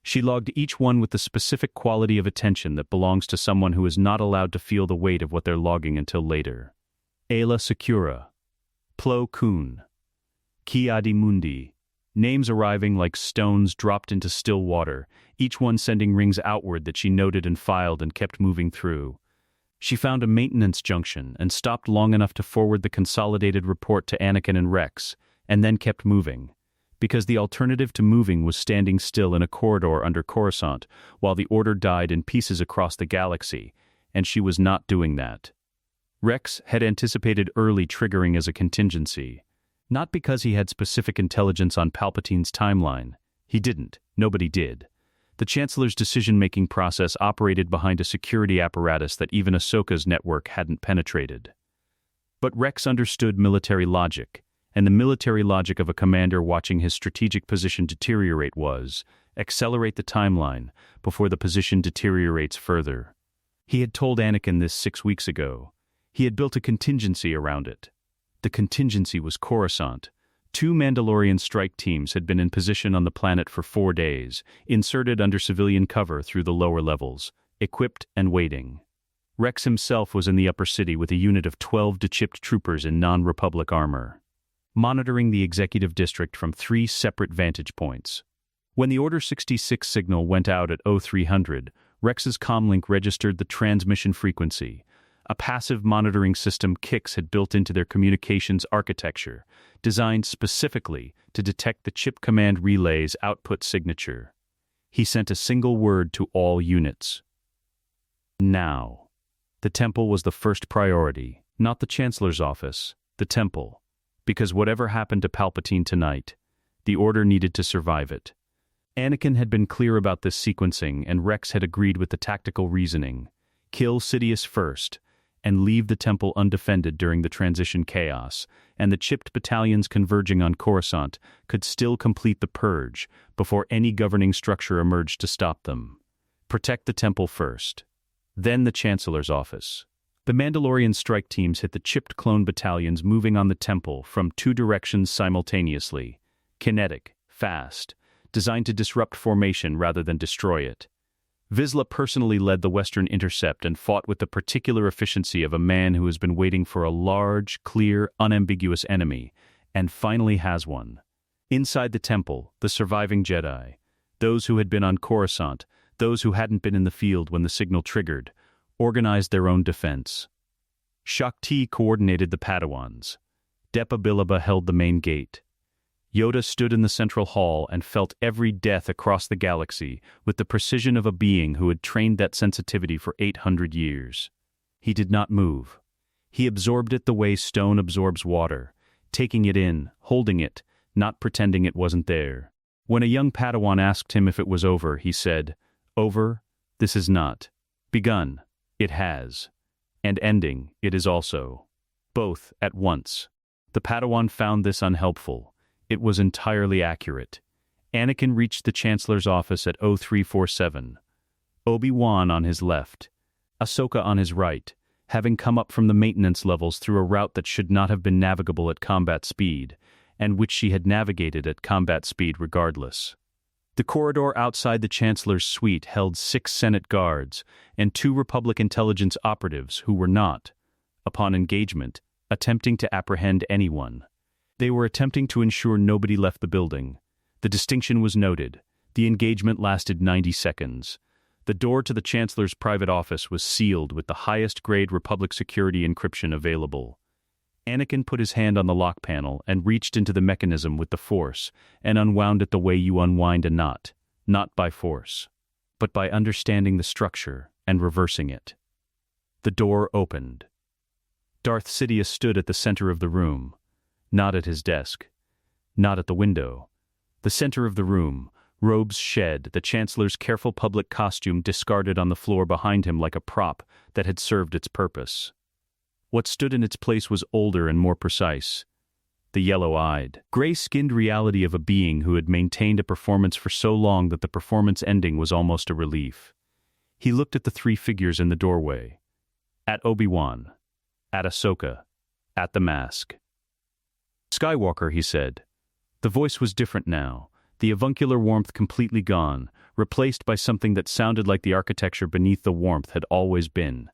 She logged each one with the specific quality of attention that belongs to someone who is not allowed to feel the weight of what they're logging until later. Ayla Secura. Plo Koon. Ki-Adi Mundi. Names arriving like stones dropped into still water, each one sending rings outward that she noted and filed and kept moving through. She found a maintenance junction and stopped long enough to forward the consolidated report to Anakin and Rex, and then kept moving, because the alternative to moving was standing still in a corridor under Coruscant while the Order died in pieces across the galaxy, and she was not doing that. Rex had anticipated early triggering as a contingency, not because he had specific intelligence on Palpatine's timeline. He didn't. Nobody did. The Chancellor's decision-making process operated behind a security apparatus that even Ahsoka's network hadn't penetrated. But Rex understood military logic, and the military logic of a commander watching his strategic position deteriorate was, accelerate the timeline before the position deteriorates further. He had told Anakin this 6 weeks ago. He had built a contingency around it. The contingency was Coruscant, 2 Mandalorian strike teams had been in position on the planet for 4 days, inserted under civilian cover through the lower levels, equipped and waiting. Rex himself was in the upper city with a unit of 12 dechipped troopers in non-Republic armor, monitoring the executive district from 3 separate vantage points. When the Order 66 signal went out at 0300, Rex's comlink registered the transmission frequency, a passive monitoring system Kix had built into their communications architecture, designed specifically to detect the chip command relay's output signature. He sent a single word to all units. Now. The temple was the first priority, not the Chancellor's office, the temple, because whatever happened to Palpatine tonight, the Order needed to survive it. Anakin had been clear about this sequencing, and Rex had agreed with the tactical reasoning. Kill Sidious first, and leave the temple undefended during the transition chaos, and the chipped battalions converging on Coruscant could still complete the purge before any governing structure emerged to stop them. Protect the temple first. Then the Chancellor's office. The Mandalorian strike teams hit the chipped clone battalions moving on the temple from 2 directions simultaneously. Kinetic, fast, designed to disrupt formation rather than destroy it. Vizsla personally led the Western intercept and fought with the particular efficiency of a man who has been waiting for a large, clear, unambiguous enemy, and finally has one. Inside the temple, the surviving Jedi, those who had been on Coruscant, those who hadn't been in the field when the signal triggered, organized their own defense. Shakti coordinated the Padawans. Depa Billaba held the main gate. Yoda stood in the central hall and felt every death across the galaxy with the precision of a being who had trained that sensitivity for 800 years. He did not move. He absorbed it the way stone absorbs water, taking it in, holding it, not pretending it wasn't there. When a young Padawan asked him if it was over, he said, "Over? This is not. Begun. It has. And ending, it is also. Both at once." The Padawan found this unhelpful. It was entirely accurate. Anakin reached the Chancellor's office at 0347. Obi-Wan on his left, Ahsoka on his right, having come up from the maintenance levels through a route that should not have been navigable at combat speed, and which she had navigated at combat speed regardless. The corridor outside the Chancellor's suite held 6 Senate guards and 2 Republic intelligence operatives who were not, upon engagement, attempting to apprehend anyone. They were attempting to ensure nobody left the building. The distinction was noted. The engagement lasted 90 seconds. The door to the Chancellor's private office was sealed with the highest-grade Republic security encryption available. Anakin put his hand on the lock panel and reached into the mechanism with the Force and unwound it the way you unwind a knot, not by force, but by understanding the structure and reversing it. The door opened. Darth Sidious stood at the center of the room. Not at his desk. Not at the window. The center of the room, robes shed, the Chancellor's careful public costume discarded on the floor behind him like a prop that had served its purpose. What stood in its place was older and more precise. The yellow-eyed, gray-skinned reality of a being who had maintained a performance for so long that the performance ending was almost a relief. He looked at the 3 figures in the doorway. At Obi-Wan. At Ahsoka. At the mask. "Skywalker," he said. The voice was different now, the avuncular warmth completely gone, replaced by something that sounded like the architecture beneath the warmth had always been.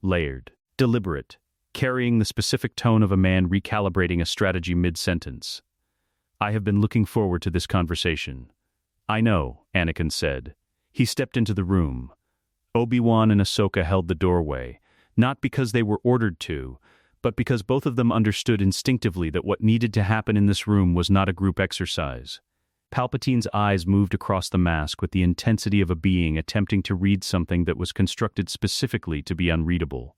Layered, deliberate, carrying the specific tone of a man recalibrating a strategy mid-sentence. "I have been looking forward to this conversation." "I know," Anakin said. He stepped into the room. Obi-Wan and Ahsoka held the doorway, not because they were ordered to, but because both of them understood instinctively that what needed to happen in this room was not a group exercise. Palpatine's eyes moved across the mask with the intensity of a being attempting to read something that was constructed specifically to be unreadable.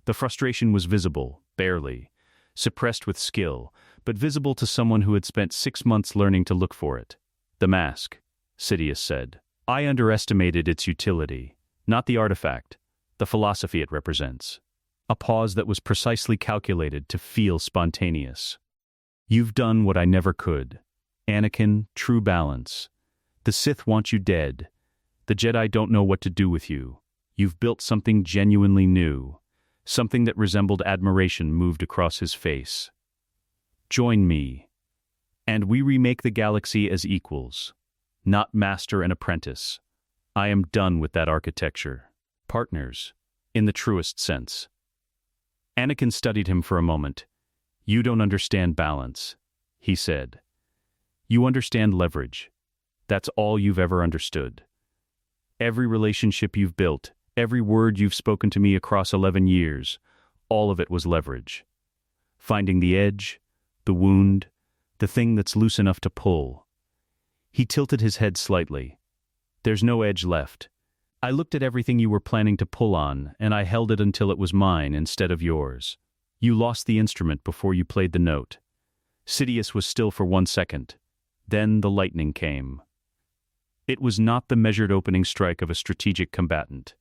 The frustration was visible, barely, suppressed with skill, but visible to someone who had spent 6 months learning to look for it. "The mask," Sidious said. "I underestimated its utility, not the artifact, the philosophy it represents." A pause that was precisely calculated to feel spontaneous. "You've done what I never could. Anakin, true balance. The Sith want you dead. The Jedi don't know what to do with you. You've built something genuinely new." Something that resembled admiration moved across his face. "Join me," And we remake the galaxy as equals, not master and apprentice. I am done with that architecture. Partners, in the truest sense. Anakin studied him for a moment. You don't understand balance, he said. You understand leverage. That's all you've ever understood. Every relationship you've built, every word you've spoken to me across 11 years, all of it was leverage. Finding the edge, the wound, the thing that's loose enough to pull. He tilted his head slightly. There's no edge left. I looked at everything you were planning to pull on, and I held it until it was mine instead of yours. You lost the instrument before you played the note. Sidious was still for 1 second. Then the lightning came. It was not the measured opening strike of a strategic combatant.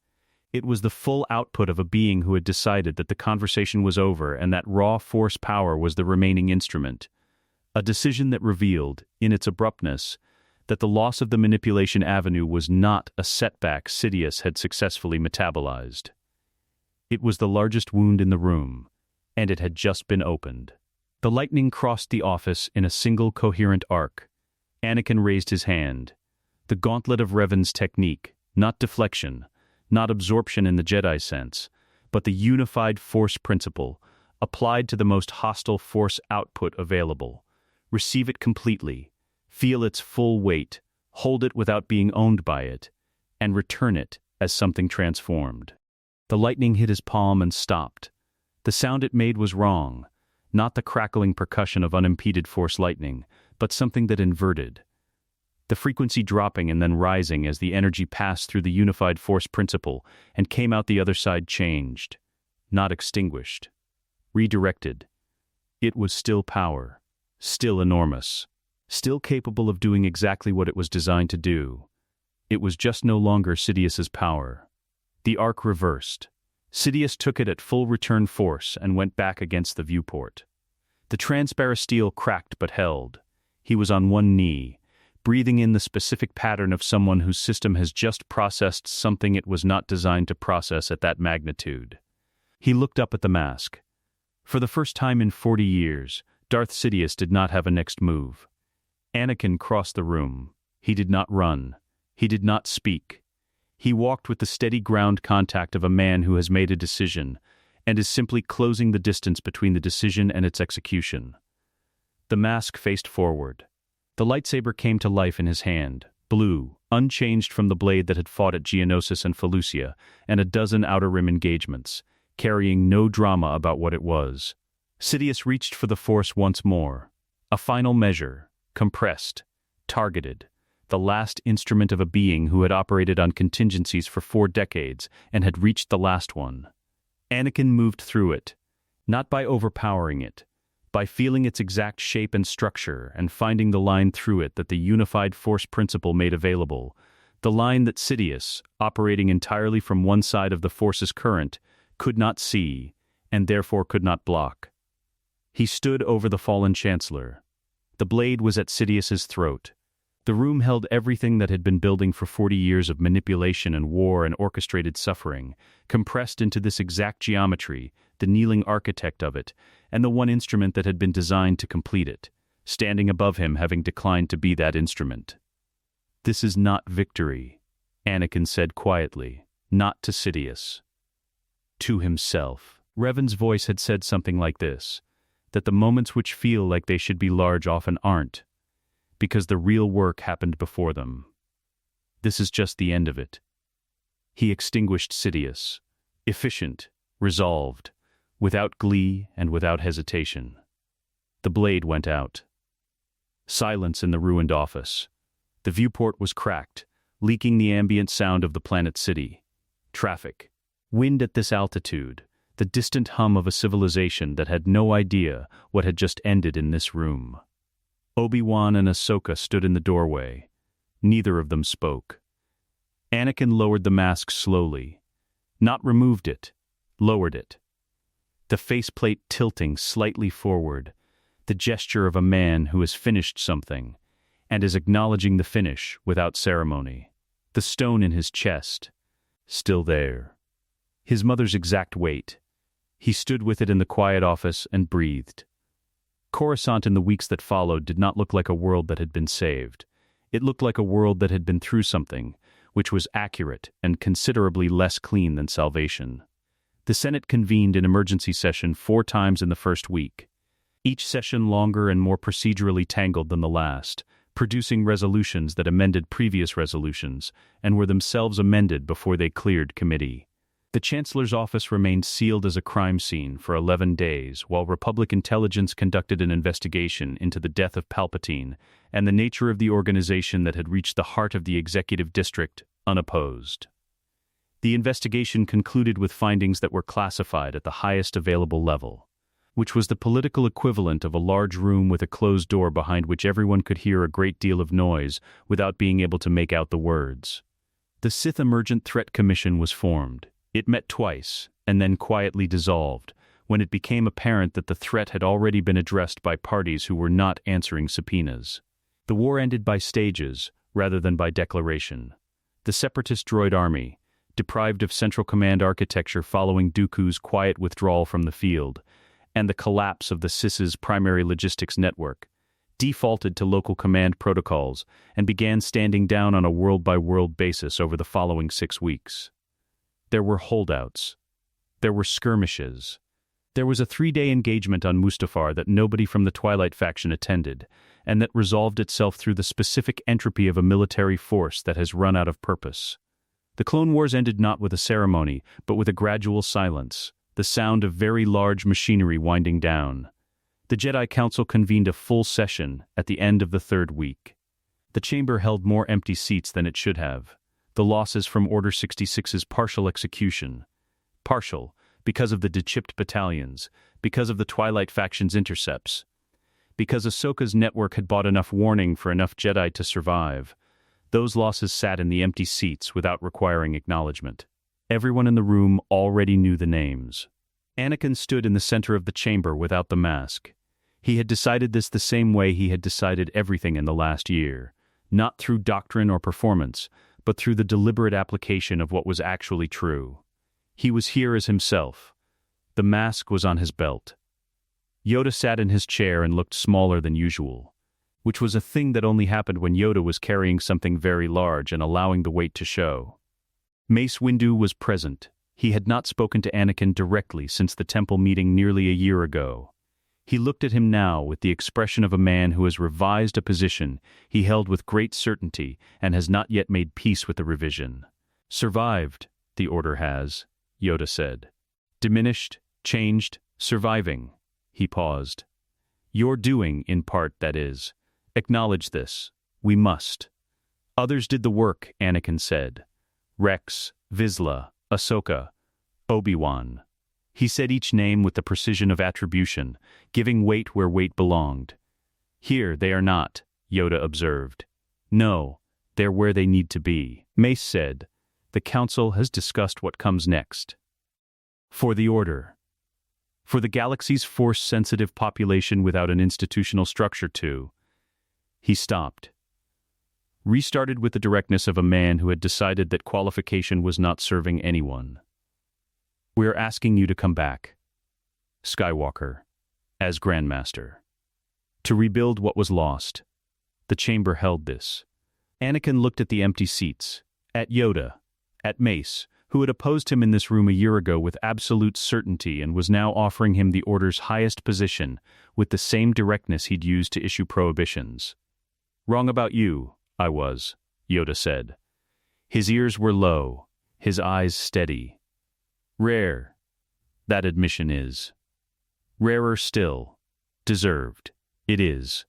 It was the full output of a being who had decided that the conversation was over and that raw force power was the remaining instrument. A decision that revealed, in its abruptness, that the loss of the manipulation avenue was not a setback Sidious had successfully metabolized. It was the largest wound in the room, and it had just been opened. The lightning crossed the office in a single coherent arc. Anakin raised his hand. The gauntlet of Revan's technique, not deflection, not absorption in the Jedi sense, but the unified force principle, applied to the most hostile force output available. Receive it completely, feel its full weight, hold it without being owned by it, and return it as something transformed. The lightning hit his palm and stopped. The sound it made was wrong, not the crackling percussion of unimpeded force lightning, but something that inverted. The frequency dropping and then rising as the energy passed through the unified force principle and came out the other side changed, not extinguished, redirected. It was still power, still enormous, still capable of doing exactly what it was designed to do. It was just no longer Sidious's power. The arc reversed. Sidious took it at full return force and went back against the viewport. The transparasteel cracked but held. He was on one knee, breathing in the specific pattern of someone whose system has just processed something it was not designed to process at that magnitude. He looked up at the mask. For the first time in 40 years, Darth Sidious did not have a next move. Anakin crossed the room. He did not run. He did not speak. He walked with the steady ground contact of a man who has made a decision and is simply closing the distance between the decision and its execution. The mask faced forward. The lightsaber came to life in his hand, blue, unchanged from the blade that had fought at Geonosis and Felucia, and a dozen Outer Rim engagements, carrying no drama about what it was. Sidious reached for the Force once more. A final measure, compressed, targeted, the last instrument of a being who had operated on contingencies for 4 decades and had reached the last one. Anakin moved through it, not by overpowering it, by feeling its exact shape and structure and finding the line through it that the unified force principle made available, the line that Sidious, operating entirely from one side of the force's current, could not see, and therefore could not block. He stood over the fallen Chancellor. The blade was at Sidious's throat. The room held everything that had been building for 40 years of manipulation and war and orchestrated suffering, compressed into this exact geometry, the kneeling architect of it, and the one instrument that had been designed to complete it, standing above him having declined to be that instrument. This is not victory, Anakin said quietly, not to Sidious. To himself. Revan's voice had said something like this, that the moments which feel like they should be large often aren't, because the real work happened before them. This is just the end of it. He extinguished Sidious, efficient, resolved, without glee and without hesitation. The blade went out. Silence in the ruined office. The viewport was cracked, leaking the ambient sound of the planet city. Traffic. Wind at this altitude, the distant hum of a civilization that had no idea what had just ended in this room. Obi-Wan and Ahsoka stood in the doorway. Neither of them spoke. Anakin lowered the mask slowly. Not removed it, lowered it. The faceplate tilting slightly forward, the gesture of a man who has finished something, and is acknowledging the finish without ceremony. The stone in his chest, still there. His mother's exact weight. He stood with it in the quiet office and breathed. Coruscant in the weeks that followed did not look like a world that had been saved. It looked like a world that had been through something, which was accurate and considerably less clean than salvation. The Senate convened an emergency session 4 times in the first week, each session longer and more procedurally tangled than the last, producing resolutions that amended previous resolutions and were themselves amended before they cleared committee. The Chancellor's office remained sealed as a crime scene for 11 days while Republic intelligence conducted an investigation into the death of Palpatine and the nature of the organization that had reached the heart of the executive district unopposed. The investigation concluded with findings that were classified at the highest available level, which was the political equivalent of a large room with a closed door behind which everyone could hear a great deal of noise without being able to make out the words. The Sith Emergent Threat Commission was formed. It met twice, and then quietly dissolved, when it became apparent that the threat had already been addressed by parties who were not answering subpoenas. The war ended by stages, rather than by declaration. The Separatist droid army, deprived of Central Command architecture following Dooku's quiet withdrawal from the field, and the collapse of the CIS's primary logistics network, defaulted to local command protocols and began standing down on a world-by-world basis over the following 6 weeks. There were holdouts. There were skirmishes. There was a 3-day engagement on Mustafar that nobody from the Twilight faction attended, and that resolved itself through the specific entropy of a military force that has run out of purpose. The Clone Wars ended not with a ceremony, but with a gradual silence, the sound of very large machinery winding down. The Jedi Council convened a full session at the end of the 3rd week. The chamber held more empty seats than it should have. The losses from Order 66's partial execution. Partial, because of the dechipped battalions, because of the Twilight faction's intercepts, because Ahsoka's network had bought enough warning for enough Jedi to survive. Those losses sat in the empty seats without requiring acknowledgement. Everyone in the room already knew the names. Anakin stood in the center of the chamber without the mask. He had decided this the same way he had decided everything in the last year, not through doctrine or performance, but through the deliberate application of what was actually true. He was here as himself. The mask was on his belt. Yoda sat in his chair and looked smaller than usual, which was a thing that only happened when Yoda was carrying something very large and allowing the weight to show. Mace Windu was present. He had not spoken to Anakin directly since the temple meeting nearly a year ago. He looked at him now with the expression of a man who has revised a position he held with great certainty and has not yet made peace with the revision. Survived, the Order has, Yoda said. Diminished, changed, surviving. He paused. You're doing, in part, that is. Acknowledge this. We must. Others did the work, Anakin said. Rex, Vizsla, Ahsoka, Obi-Wan. He said each name with the precision of attribution, giving weight where weight belonged. Here they are not, Yoda observed. No, they're where they need to be. Mace said, the Council has discussed what comes next. For the Order. For the galaxy's force-sensitive population without an institutional structure to. He stopped. Restarted with the directness of a man who had decided that qualification was not serving anyone. We are asking you to come back, Skywalker, as Grandmaster, to rebuild what was lost. The chamber held this. Anakin looked at the empty seats, at Yoda, at Mace, who had opposed him in this room a year ago with absolute certainty and was now offering him the Order's highest position with the same directness he'd used to issue prohibitions. Wrong about you, I was, Yoda said. His ears were low, his eyes steady. Rare, that admission is. Rarer still. Deserved. It is.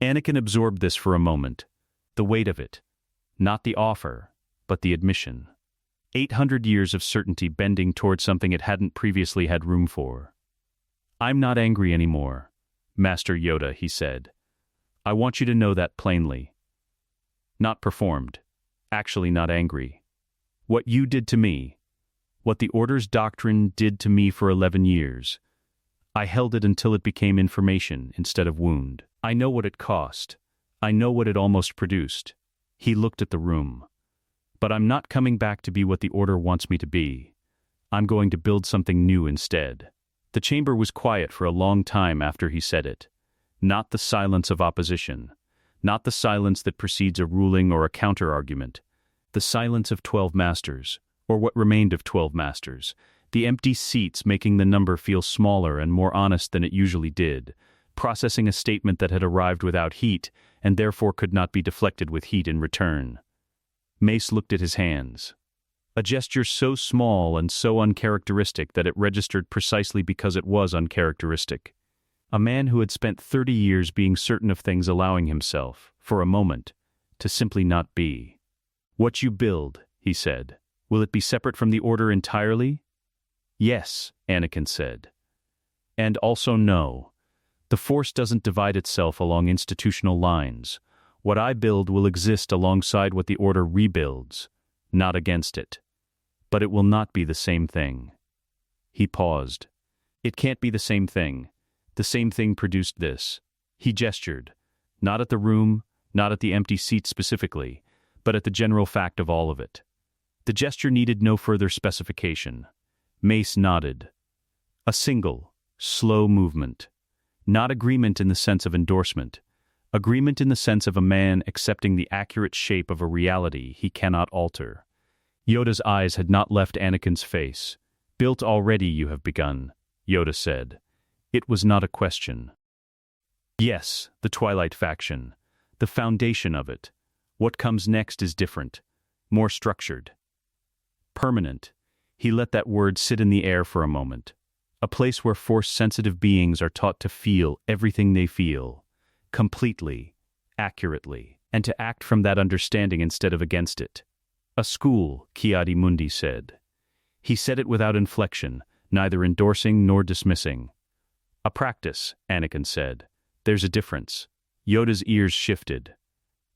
Anakin absorbed this for a moment. The weight of it. Not the offer, but the admission. 800 years of certainty bending toward something it hadn't previously had room for. I'm not angry anymore, Master Yoda, he said. I want you to know that plainly. Not performed. Actually not angry. What you did to me, what the Order's doctrine did to me for 11 years, I held it until it became information instead of wound. I know what it cost. I know what it almost produced. He looked at the room. But I'm not coming back to be what the Order wants me to be. I'm going to build something new instead. The chamber was quiet for a long time after he said it. Not the silence of opposition. Not the silence that precedes a ruling or a counter-argument. The silence of 12 masters, or what remained of 12 masters. The empty seats making the number feel smaller and more honest than it usually did, processing a statement that had arrived without heat and therefore could not be deflected with heat in return. Mace looked at his hands. A gesture so small and so uncharacteristic that it registered precisely because it was uncharacteristic. A man who had spent 30 years being certain of things allowing himself, for a moment, to simply not be. "What you build," he said, "will it be separate from the Order entirely?" "Yes," Anakin said. "And also no. The Force doesn't divide itself along institutional lines. What I build will exist alongside what the Order rebuilds, not against it. But it will not be the same thing." He paused. "It can't be the same thing. The same thing produced this." He gestured, not at the room, not at the empty seat specifically, but at the general fact of all of it. The gesture needed no further specification. Mace nodded. A single, slow movement. Not agreement in the sense of endorsement. Agreement in the sense of a man accepting the accurate shape of a reality he cannot alter. Yoda's eyes had not left Anakin's face. "Built already you have begun," Yoda said. It was not a question. "Yes, the Twilight faction. The foundation of it. What comes next is different. More structured. Permanent." He let that word sit in the air for a moment. A place where Force-sensitive beings are taught to feel everything they feel. Completely. Accurately. And to act from that understanding instead of against it. "A school," Ki-Adi-Mundi said. He said it without inflection, neither endorsing nor dismissing. "A practice," Anakin said. "There's a difference." Yoda's ears shifted.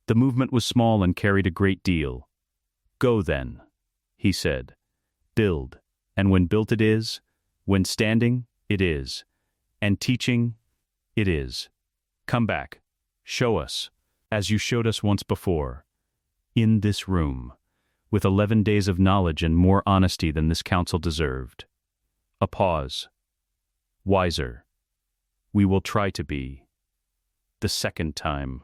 The movement was small and carried a great deal. "Go then," he said. "Build, and when built it is. When standing, it is. And teaching, it is. Come back. Show us, as you showed us once before. In this room. With 11 days of knowledge and more honesty than this council deserved." A pause. "Wiser. We will try to be. The second time."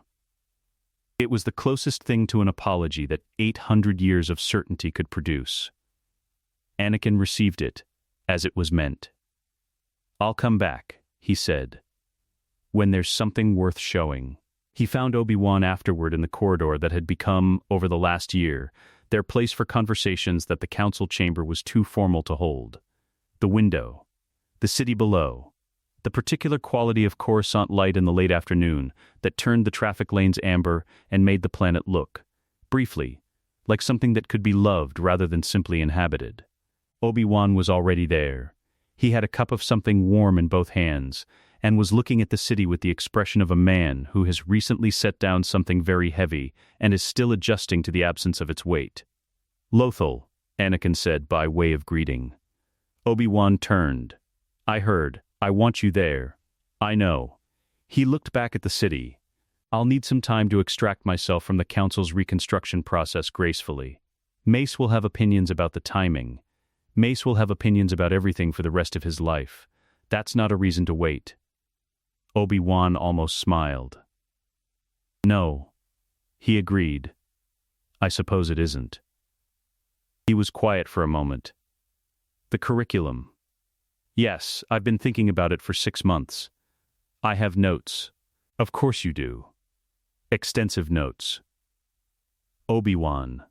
It was the closest thing to an apology that 800 years of certainty could produce. Anakin received it, as it was meant. "I'll come back," he said. "When there's something worth showing." He found Obi-Wan afterward in the corridor that had become, over the last year, their place for conversations that the council chamber was too formal to hold. The window. The city below. The particular quality of Coruscant light in the late afternoon that turned the traffic lanes amber and made the planet look, briefly, like something that could be loved rather than simply inhabited. Obi-Wan was already there. He had a cup of something warm in both hands, and was looking at the city with the expression of a man who has recently set down something very heavy and is still adjusting to the absence of its weight. "Lothal," Anakin said by way of greeting. Obi-Wan turned. "I heard. I want you there. I know." He looked back at the city. "I'll need some time to extract myself from the council's reconstruction process gracefully. Mace will have opinions about the timing. Mace will have opinions about everything for the rest of his life. That's not a reason to wait." Obi-Wan almost smiled. "No," he agreed. "I suppose it isn't." He was quiet for a moment. "The curriculum. Yes, I've been thinking about it for 6 months. I have notes." "Of course you do. Extensive notes." Obi-Wan.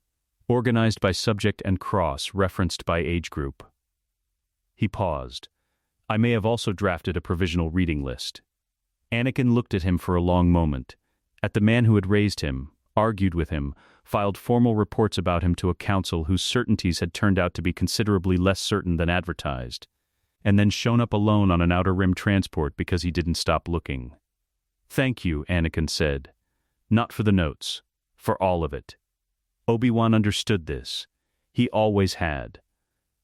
Organized by subject and cross-referenced by age group. He paused. "I may have also drafted a provisional reading list." Anakin looked at him for a long moment, at the man who had raised him, argued with him, filed formal reports about him to a council whose certainties had turned out to be considerably less certain than advertised, and then shown up alone on an Outer Rim transport because he didn't stop looking. "Thank you," Anakin said. "Not for the notes. For all of it." Obi-Wan understood this. He always had.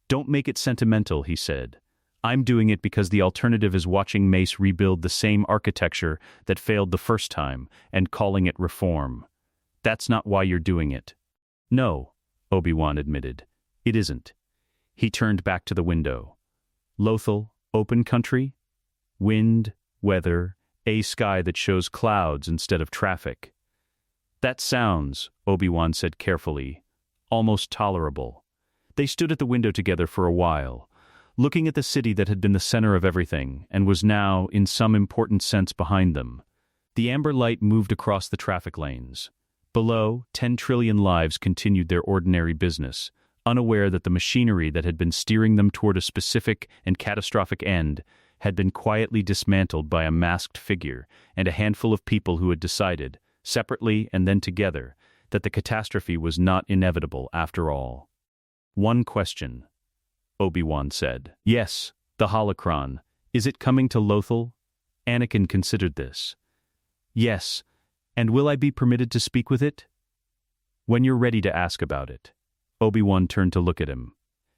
"Don't make it sentimental," he said. "I'm doing it because the alternative is watching Mace rebuild the same architecture that failed the first time and calling it reform. That's not why you're doing it." "No," Obi-Wan admitted. "It isn't." He turned back to the window. "Lothal, open country? Wind, weather, A sky that shows clouds instead of traffic. That sounds, Obi-Wan said carefully, almost tolerable. They stood at the window together for a while, looking at the city that had been the center of everything and was now, in some important sense, behind them. The amber light moved across the traffic lanes. Below, 10 trillion lives continued their ordinary business, unaware that the machinery that had been steering them toward a specific and catastrophic end had been quietly dismantled by a masked figure and a handful of people who had decided, separately and then together, that the catastrophe was not inevitable after all. One question, Obi-Wan said. Yes, the holocron. Is it coming to Lothal? Anakin considered this. Yes, and will I be permitted to speak with it? When you're ready to ask about it. Obi-Wan turned to look at him.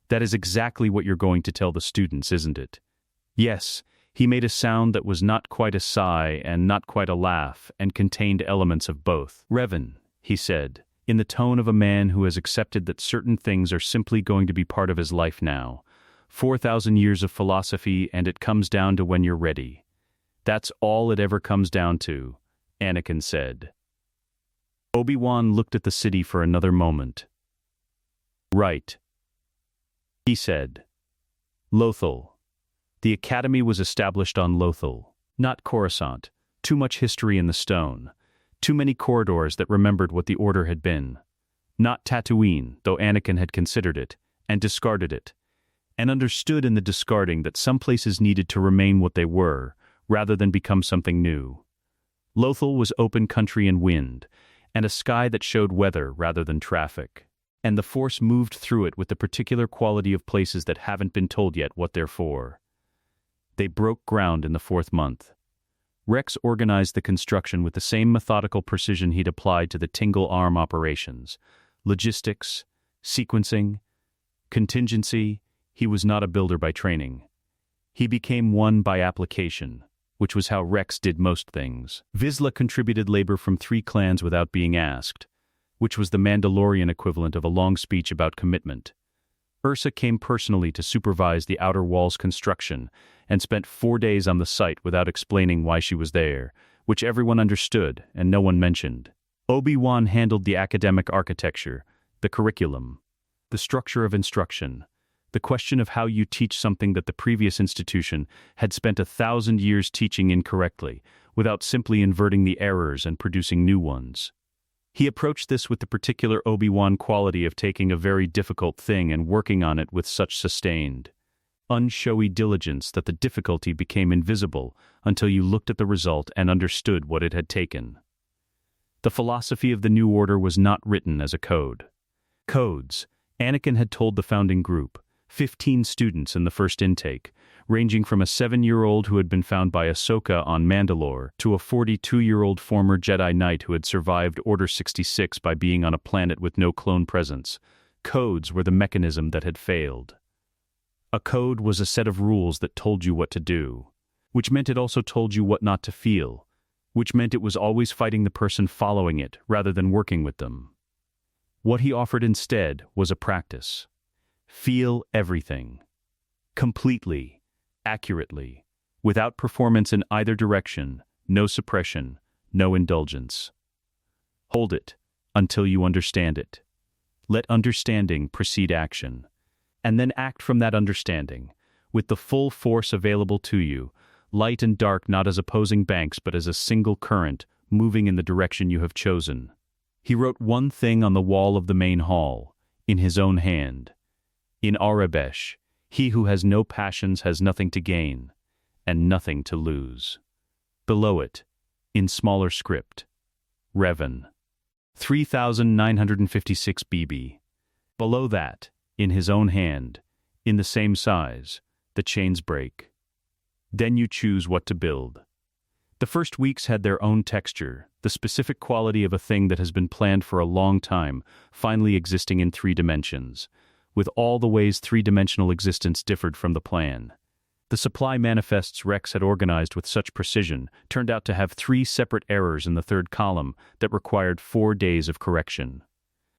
That is exactly what you're going to tell the students, isn't it? Yes, he made a sound that was not quite a sigh and not quite a laugh and contained elements of both. Revan, he said, in the tone of a man who has accepted that certain things are simply going to be part of his life now. 4,000 years of philosophy, and it comes down to when you're ready. That's all it ever comes down to, Anakin said. Obi-Wan looked at the city for another moment. Right, he said. Lothal. The academy was established on Lothal, not Coruscant. Too much history in the stone. Too many corridors that remembered what the Order had been. Not Tatooine, though Anakin had considered it, and discarded it, and understood in the discarding that some places needed to remain what they were, rather than become something new. Lothal was open country and wind, and a sky that showed weather rather than traffic. And the Force moved through it with the particular quality of places that haven't been told yet what they're for. They broke ground in the 4th month. Rex organized the construction with the same methodical precision he'd applied to the Tingle Arm operations. Logistics, sequencing, contingency. He was not a builder by training. He became one by application, which was how Rex did most things. Vizsla contributed labor from 3 clans without being asked, which was the Mandalorian equivalent of a long speech about commitment. Ursa came personally to supervise the outer wall's construction and spent 4 days on the site without explaining why she was there, which everyone understood and no one mentioned. Obi-Wan handled the academic architecture, the curriculum, the structure of instruction, the question of how you teach something that the previous institution had spent 1,000 years teaching incorrectly, without simply inverting the errors and producing new ones. He approached this with the particular Obi-Wan quality of taking a very difficult thing and working on it with such sustained, unshowy diligence that the difficulty became invisible until you looked at the result and understood what it had taken. The philosophy of the New Order was not written as a code. Codes, Anakin had told the founding group, 15 students in the first intake, ranging from a 7-year-old who had been found by Ahsoka on Mandalore to a 42-year-old former Jedi Knight who had survived Order 66 by being on a planet with no clone presence. Codes were the mechanism that had failed. A code was a set of rules that told you what to do, which meant it also told you what not to feel, which meant it was always fighting the person following it rather than working with them. What he offered instead was a practice. Feel everything. Completely. Accurately, without performance in either direction, no suppression, no indulgence. Hold it until you understand it. Let understanding precede action, and then act from that understanding, with the full force available to you, light and dark not as opposing banks but as a single current moving in the direction you have chosen. He wrote one thing on the wall of the main hall, in his own hand. In Arabesh, he who has no passions has nothing to gain, and nothing to lose. Below it, in smaller script, Revan. 3,956 BB. Below that, in his own hand, in the same size, the chains break. Then you choose what to build. The first weeks had their own texture, the specific quality of a thing that has been planned for a long time, finally existing in 3 dimensions. With all the ways 3-dimensional existence differed from the plan. The supply manifests Rex had organized with such precision turned out to have 3 separate errors in the 3rd column that required 4 days of correction.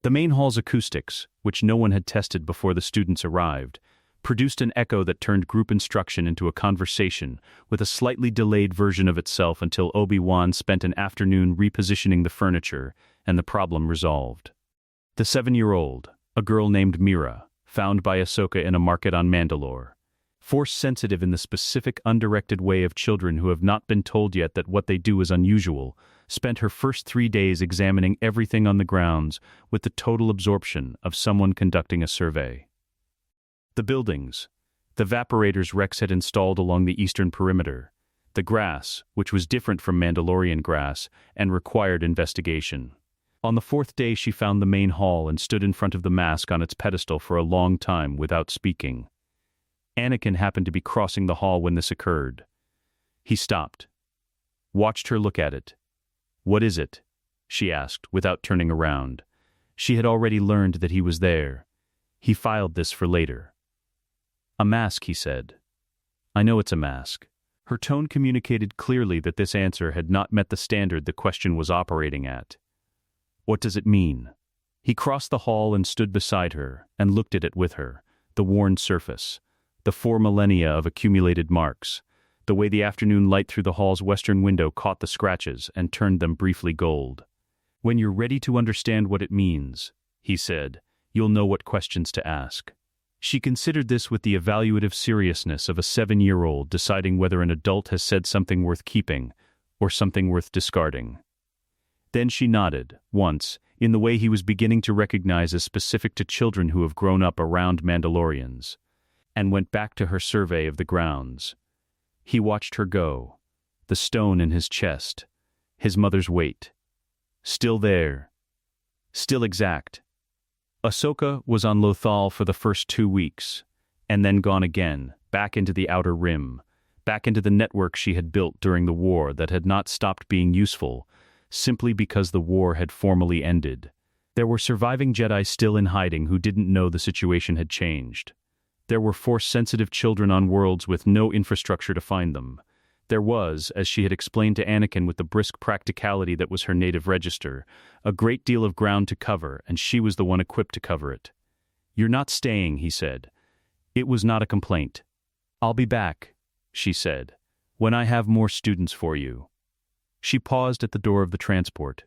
The main hall's acoustics, which no one had tested before the students arrived, produced an echo that turned group instruction into a conversation with a slightly delayed version of itself until Obi-Wan spent an afternoon repositioning the furniture and the problem resolved. The 7-year-old, a girl named Mira, found by Ahsoka in a market on Mandalore. Force-sensitive in the specific undirected way of children who have not been told yet that what they do is unusual, spent her first 3 days examining everything on the grounds with the total absorption of someone conducting a survey. The buildings, the vaporators Rex had installed along the eastern perimeter, the grass, which was different from Mandalorian grass and required investigation. On the 4th day she found the main hall and stood in front of the mask on its pedestal for a long time without speaking. Anakin happened to be crossing the hall when this occurred. He stopped, watched her look at it. "What is it?" she asked, without turning around. She had already learned that he was there. He filed this for later. "A mask," he said. "I know it's a mask." Her tone communicated clearly that this answer had not met the standard the question was operating at. "What does it mean?" He crossed the hall and stood beside her, and looked at it with her, the worn surface, the 4 millennia of accumulated marks, the way the afternoon light through the hall's western window caught the scratches and turned them briefly gold. "When you're ready to understand what it means," he said, "you'll know what questions to ask." She considered this with the evaluative seriousness of a 7-year-old deciding whether an adult has said something worth keeping or something worth discarding. Then she nodded, once, in the way he was beginning to recognize as specific to children who have grown up around Mandalorians, and went back to her survey of the grounds. He watched her go, the stone in his chest, his mother's weight. Still there. Still exact. Ahsoka was on Lothal for the first 2 weeks, and then gone again, back into the Outer Rim, back into the network she had built during the war that had not stopped being useful, simply because the war had formally ended. There were surviving Jedi still in hiding who didn't know the situation had changed. There were Force-sensitive children on worlds with no infrastructure to find them. There was, as she had explained to Anakin with the brisk practicality that was her native register, a great deal of ground to cover, and she was the one equipped to cover it. "You're not staying," he said. It was not a complaint. "I'll be back," she said, "when I have more students for you." She paused at the door of the transport,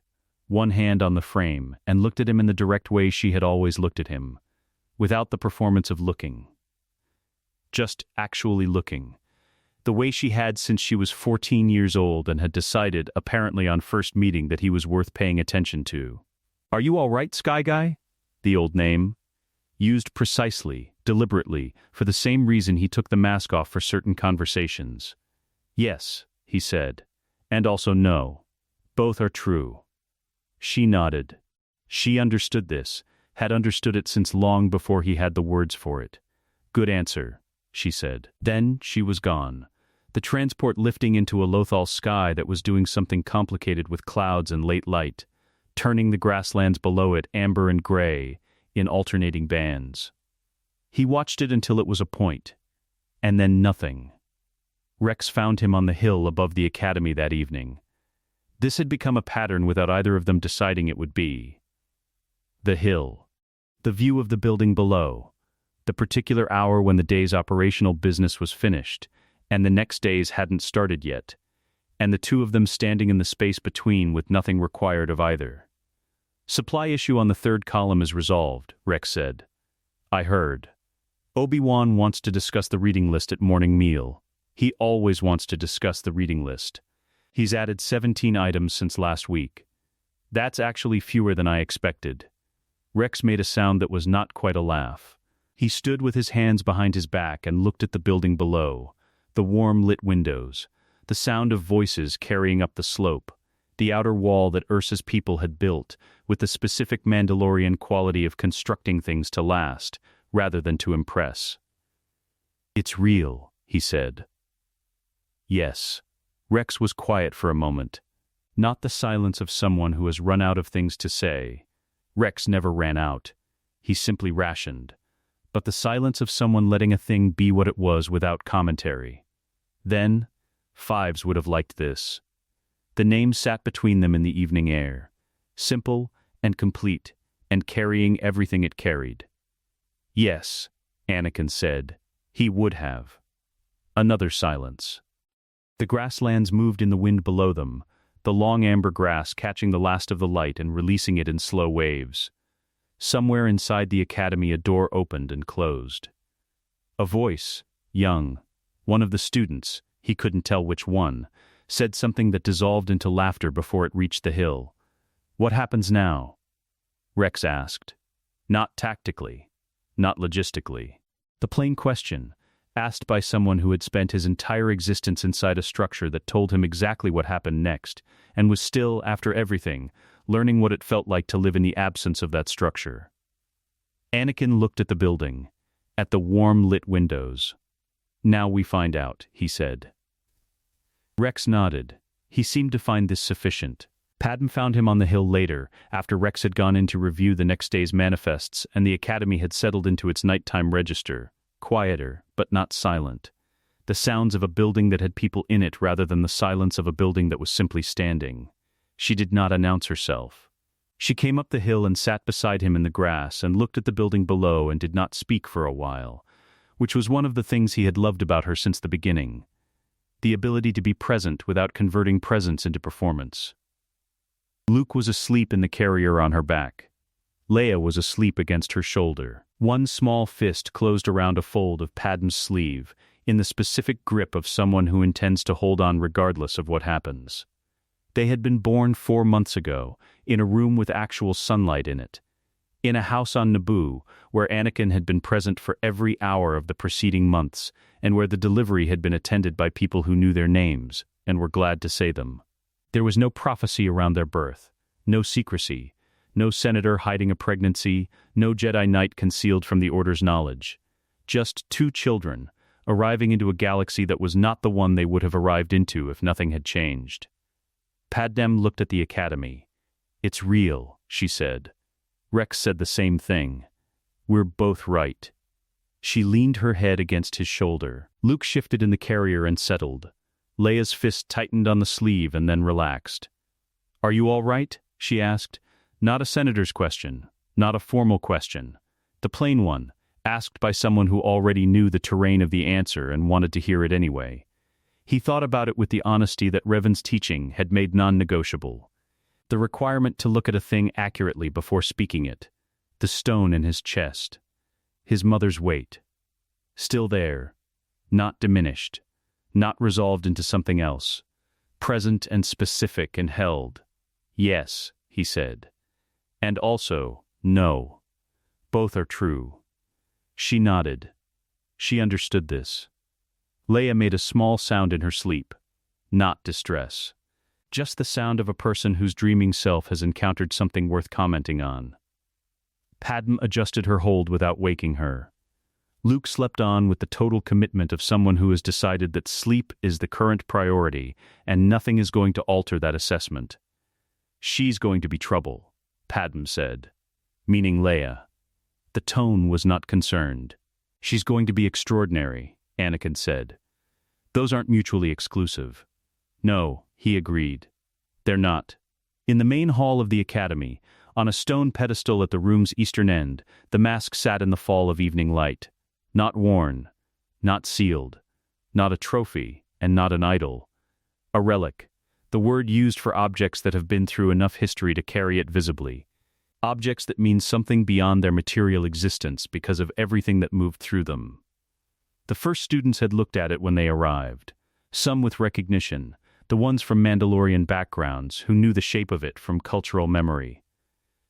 one hand on the frame, and looked at him in the direct way she had always looked at him, without the performance of looking. Just actually looking. The way she had since she was 14 years old and had decided, apparently on first meeting, that he was worth paying attention to. "Are you all right, Sky Guy?" The old name. Used precisely, deliberately, for the same reason he took the mask off for certain conversations. "Yes," he said. "And also no. Both are true." She nodded. She understood this, had understood it since long before he had the words for it. "Good answer," she said. Then she was gone. The transport lifting into a Lothal sky that was doing something complicated with clouds and late light, turning the grasslands below it amber and gray in alternating bands. He watched it until it was a point, and then nothing. Rex found him on the hill above the academy that evening. This had become a pattern without either of them deciding it would be. The hill. The view of the building below. The particular hour when the day's operational business was finished, and the next day's hadn't started yet, and the two of them standing in the space between with nothing required of either. "Supply issue on the 3rd column is resolved," Rex said. "I heard. Obi-Wan wants to discuss the reading list at morning meal. He always wants to discuss the reading list. He's added 17 items since last week. That's actually fewer than I expected." Rex made a sound that was not quite a laugh. He stood with his hands behind his back and looked at the building below, the warm lit windows, the sound of voices carrying up the slope, the outer wall that Ursa's people had built, with the specific Mandalorian quality of constructing things to last, rather than to impress. "It's real," he said. "Yes." Rex was quiet for a moment. Not the silence of someone who has run out of things to say. Rex never ran out. He simply rationed. But the silence of someone letting a thing be what it was without commentary. Then, Fives would have liked this. The name sat between them in the evening air, simple and complete, and carrying everything it carried. "Yes," Anakin said, He would have. Another silence. The grasslands moved in the wind below them, the long amber grass catching the last of the light and releasing it in slow waves. Somewhere inside the academy a door opened and closed. A voice, young, one of the students, he couldn't tell which one, said something that dissolved into laughter before it reached the hill. "What happens now?" Rex asked. Not tactically, not logistically. The plain question, asked by someone who had spent his entire existence inside a structure that told him exactly what happened next, and was still, after everything, learning what it felt like to live in the absence of that structure. Anakin looked at the building, at the warm-lit windows. "Now we find out," he said. Rex nodded. He seemed to find this sufficient. Padmé found him on the hill later, after Rex had gone in to review the next day's manifests and the academy had settled into its nighttime register, quieter, but not silent. The sounds of a building that had people in it rather than the silence of a building that was simply standing. She did not announce herself. She came up the hill and sat beside him in the grass and looked at the building below and did not speak for a while, which was one of the things he had loved about her since the beginning. The ability to be present without converting presence into performance. Luke was asleep in the carrier on her back. Leia was asleep against her shoulder. One small fist closed around a fold of Padmé's sleeve, in the specific grip of someone who intends to hold on regardless of what happens. They had been born 4 months ago, in a room with actual sunlight in it. In a house on Naboo, where Anakin had been present for every hour of the preceding months, and where the delivery had been attended by people who knew their names, and were glad to say them. There was no prophecy around their birth, no secrecy, no senator hiding a pregnancy, no Jedi Knight concealed from the Order's knowledge. Just 2 children, arriving into a galaxy that was not the one they would have arrived into if nothing had changed. Padmé looked at the academy. "It's real," she said. Rex said the same thing. "We're both right." She leaned her head against his shoulder. Luke shifted in the carrier and settled. Leia's fist tightened on the sleeve and then relaxed. "Are you all right?" she asked. Not a senator's question, not a formal question. The plain one, asked by someone who already knew the terrain of the answer and wanted to hear it anyway. He thought about it with the honesty that Revan's teaching had made non-negotiable. The requirement to look at a thing accurately before speaking it. The stone in his chest. His mother's weight. Still there. Not diminished. Not resolved into something else. Present and specific and held. "Yes," he said. "And also, no. Both are true." She nodded. She understood this. Leia made a small sound in her sleep. Not distress. Just the sound of a person whose dreaming self has encountered something worth commenting on. Padmé adjusted her hold without waking her. Luke slept on with the total commitment of someone who has decided that sleep is the current priority and nothing is going to alter that assessment. "She's going to be trouble," Padmé said, meaning Leia. The tone was not concerned. "She's going to be extraordinary," Anakin said. "Those aren't mutually exclusive." "No," he agreed. "They're not." In the main hall of the academy, on a stone pedestal at the room's eastern end, the mask sat in the fall of evening light. Not worn, not sealed, not a trophy, and not an idol. A relic, the word used for objects that have been through enough history to carry it visibly. Objects that mean something beyond their material existence because of everything that moved through them. The first students had looked at it when they arrived. Some with recognition, the ones from Mandalorian backgrounds who knew the shape of it from cultural memory.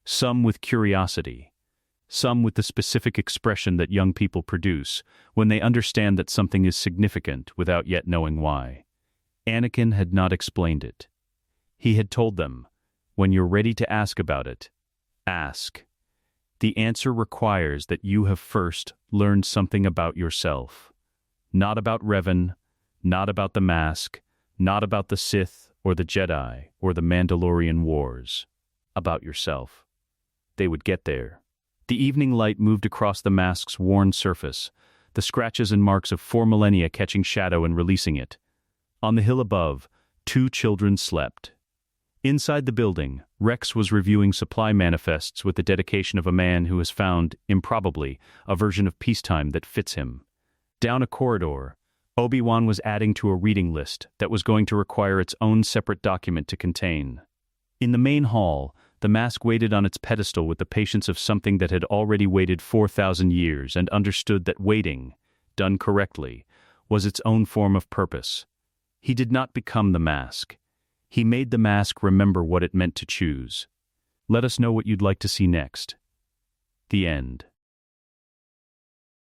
Some with curiosity. Some with the specific expression that young people produce when they understand that something is significant without yet knowing why. Anakin had not explained it. He had told them, "When you're ready to ask about it, ask. The answer requires that you have first learned something about yourself. Not about Revan, not about the mask, not about the Sith or the Jedi or the Mandalorian Wars. About yourself." They would get there. The evening light moved across the mask's worn surface, the scratches and marks of 4 millennia catching shadow and releasing it. On the hill above, 2 children slept. Inside the building, Rex was reviewing supply manifests with the dedication of a man who has found, improbably, a version of peacetime that fits him. Down a corridor, Obi-Wan was adding to a reading list that was going to require its own separate document to contain. In the main hall, the mask waited on its pedestal with the patience of something that had already waited 4,000 years and understood that waiting, done correctly, was its own form of purpose. He did not become the mask. He made the mask remember what it meant to choose. Let us know what you'd like to see next. The end.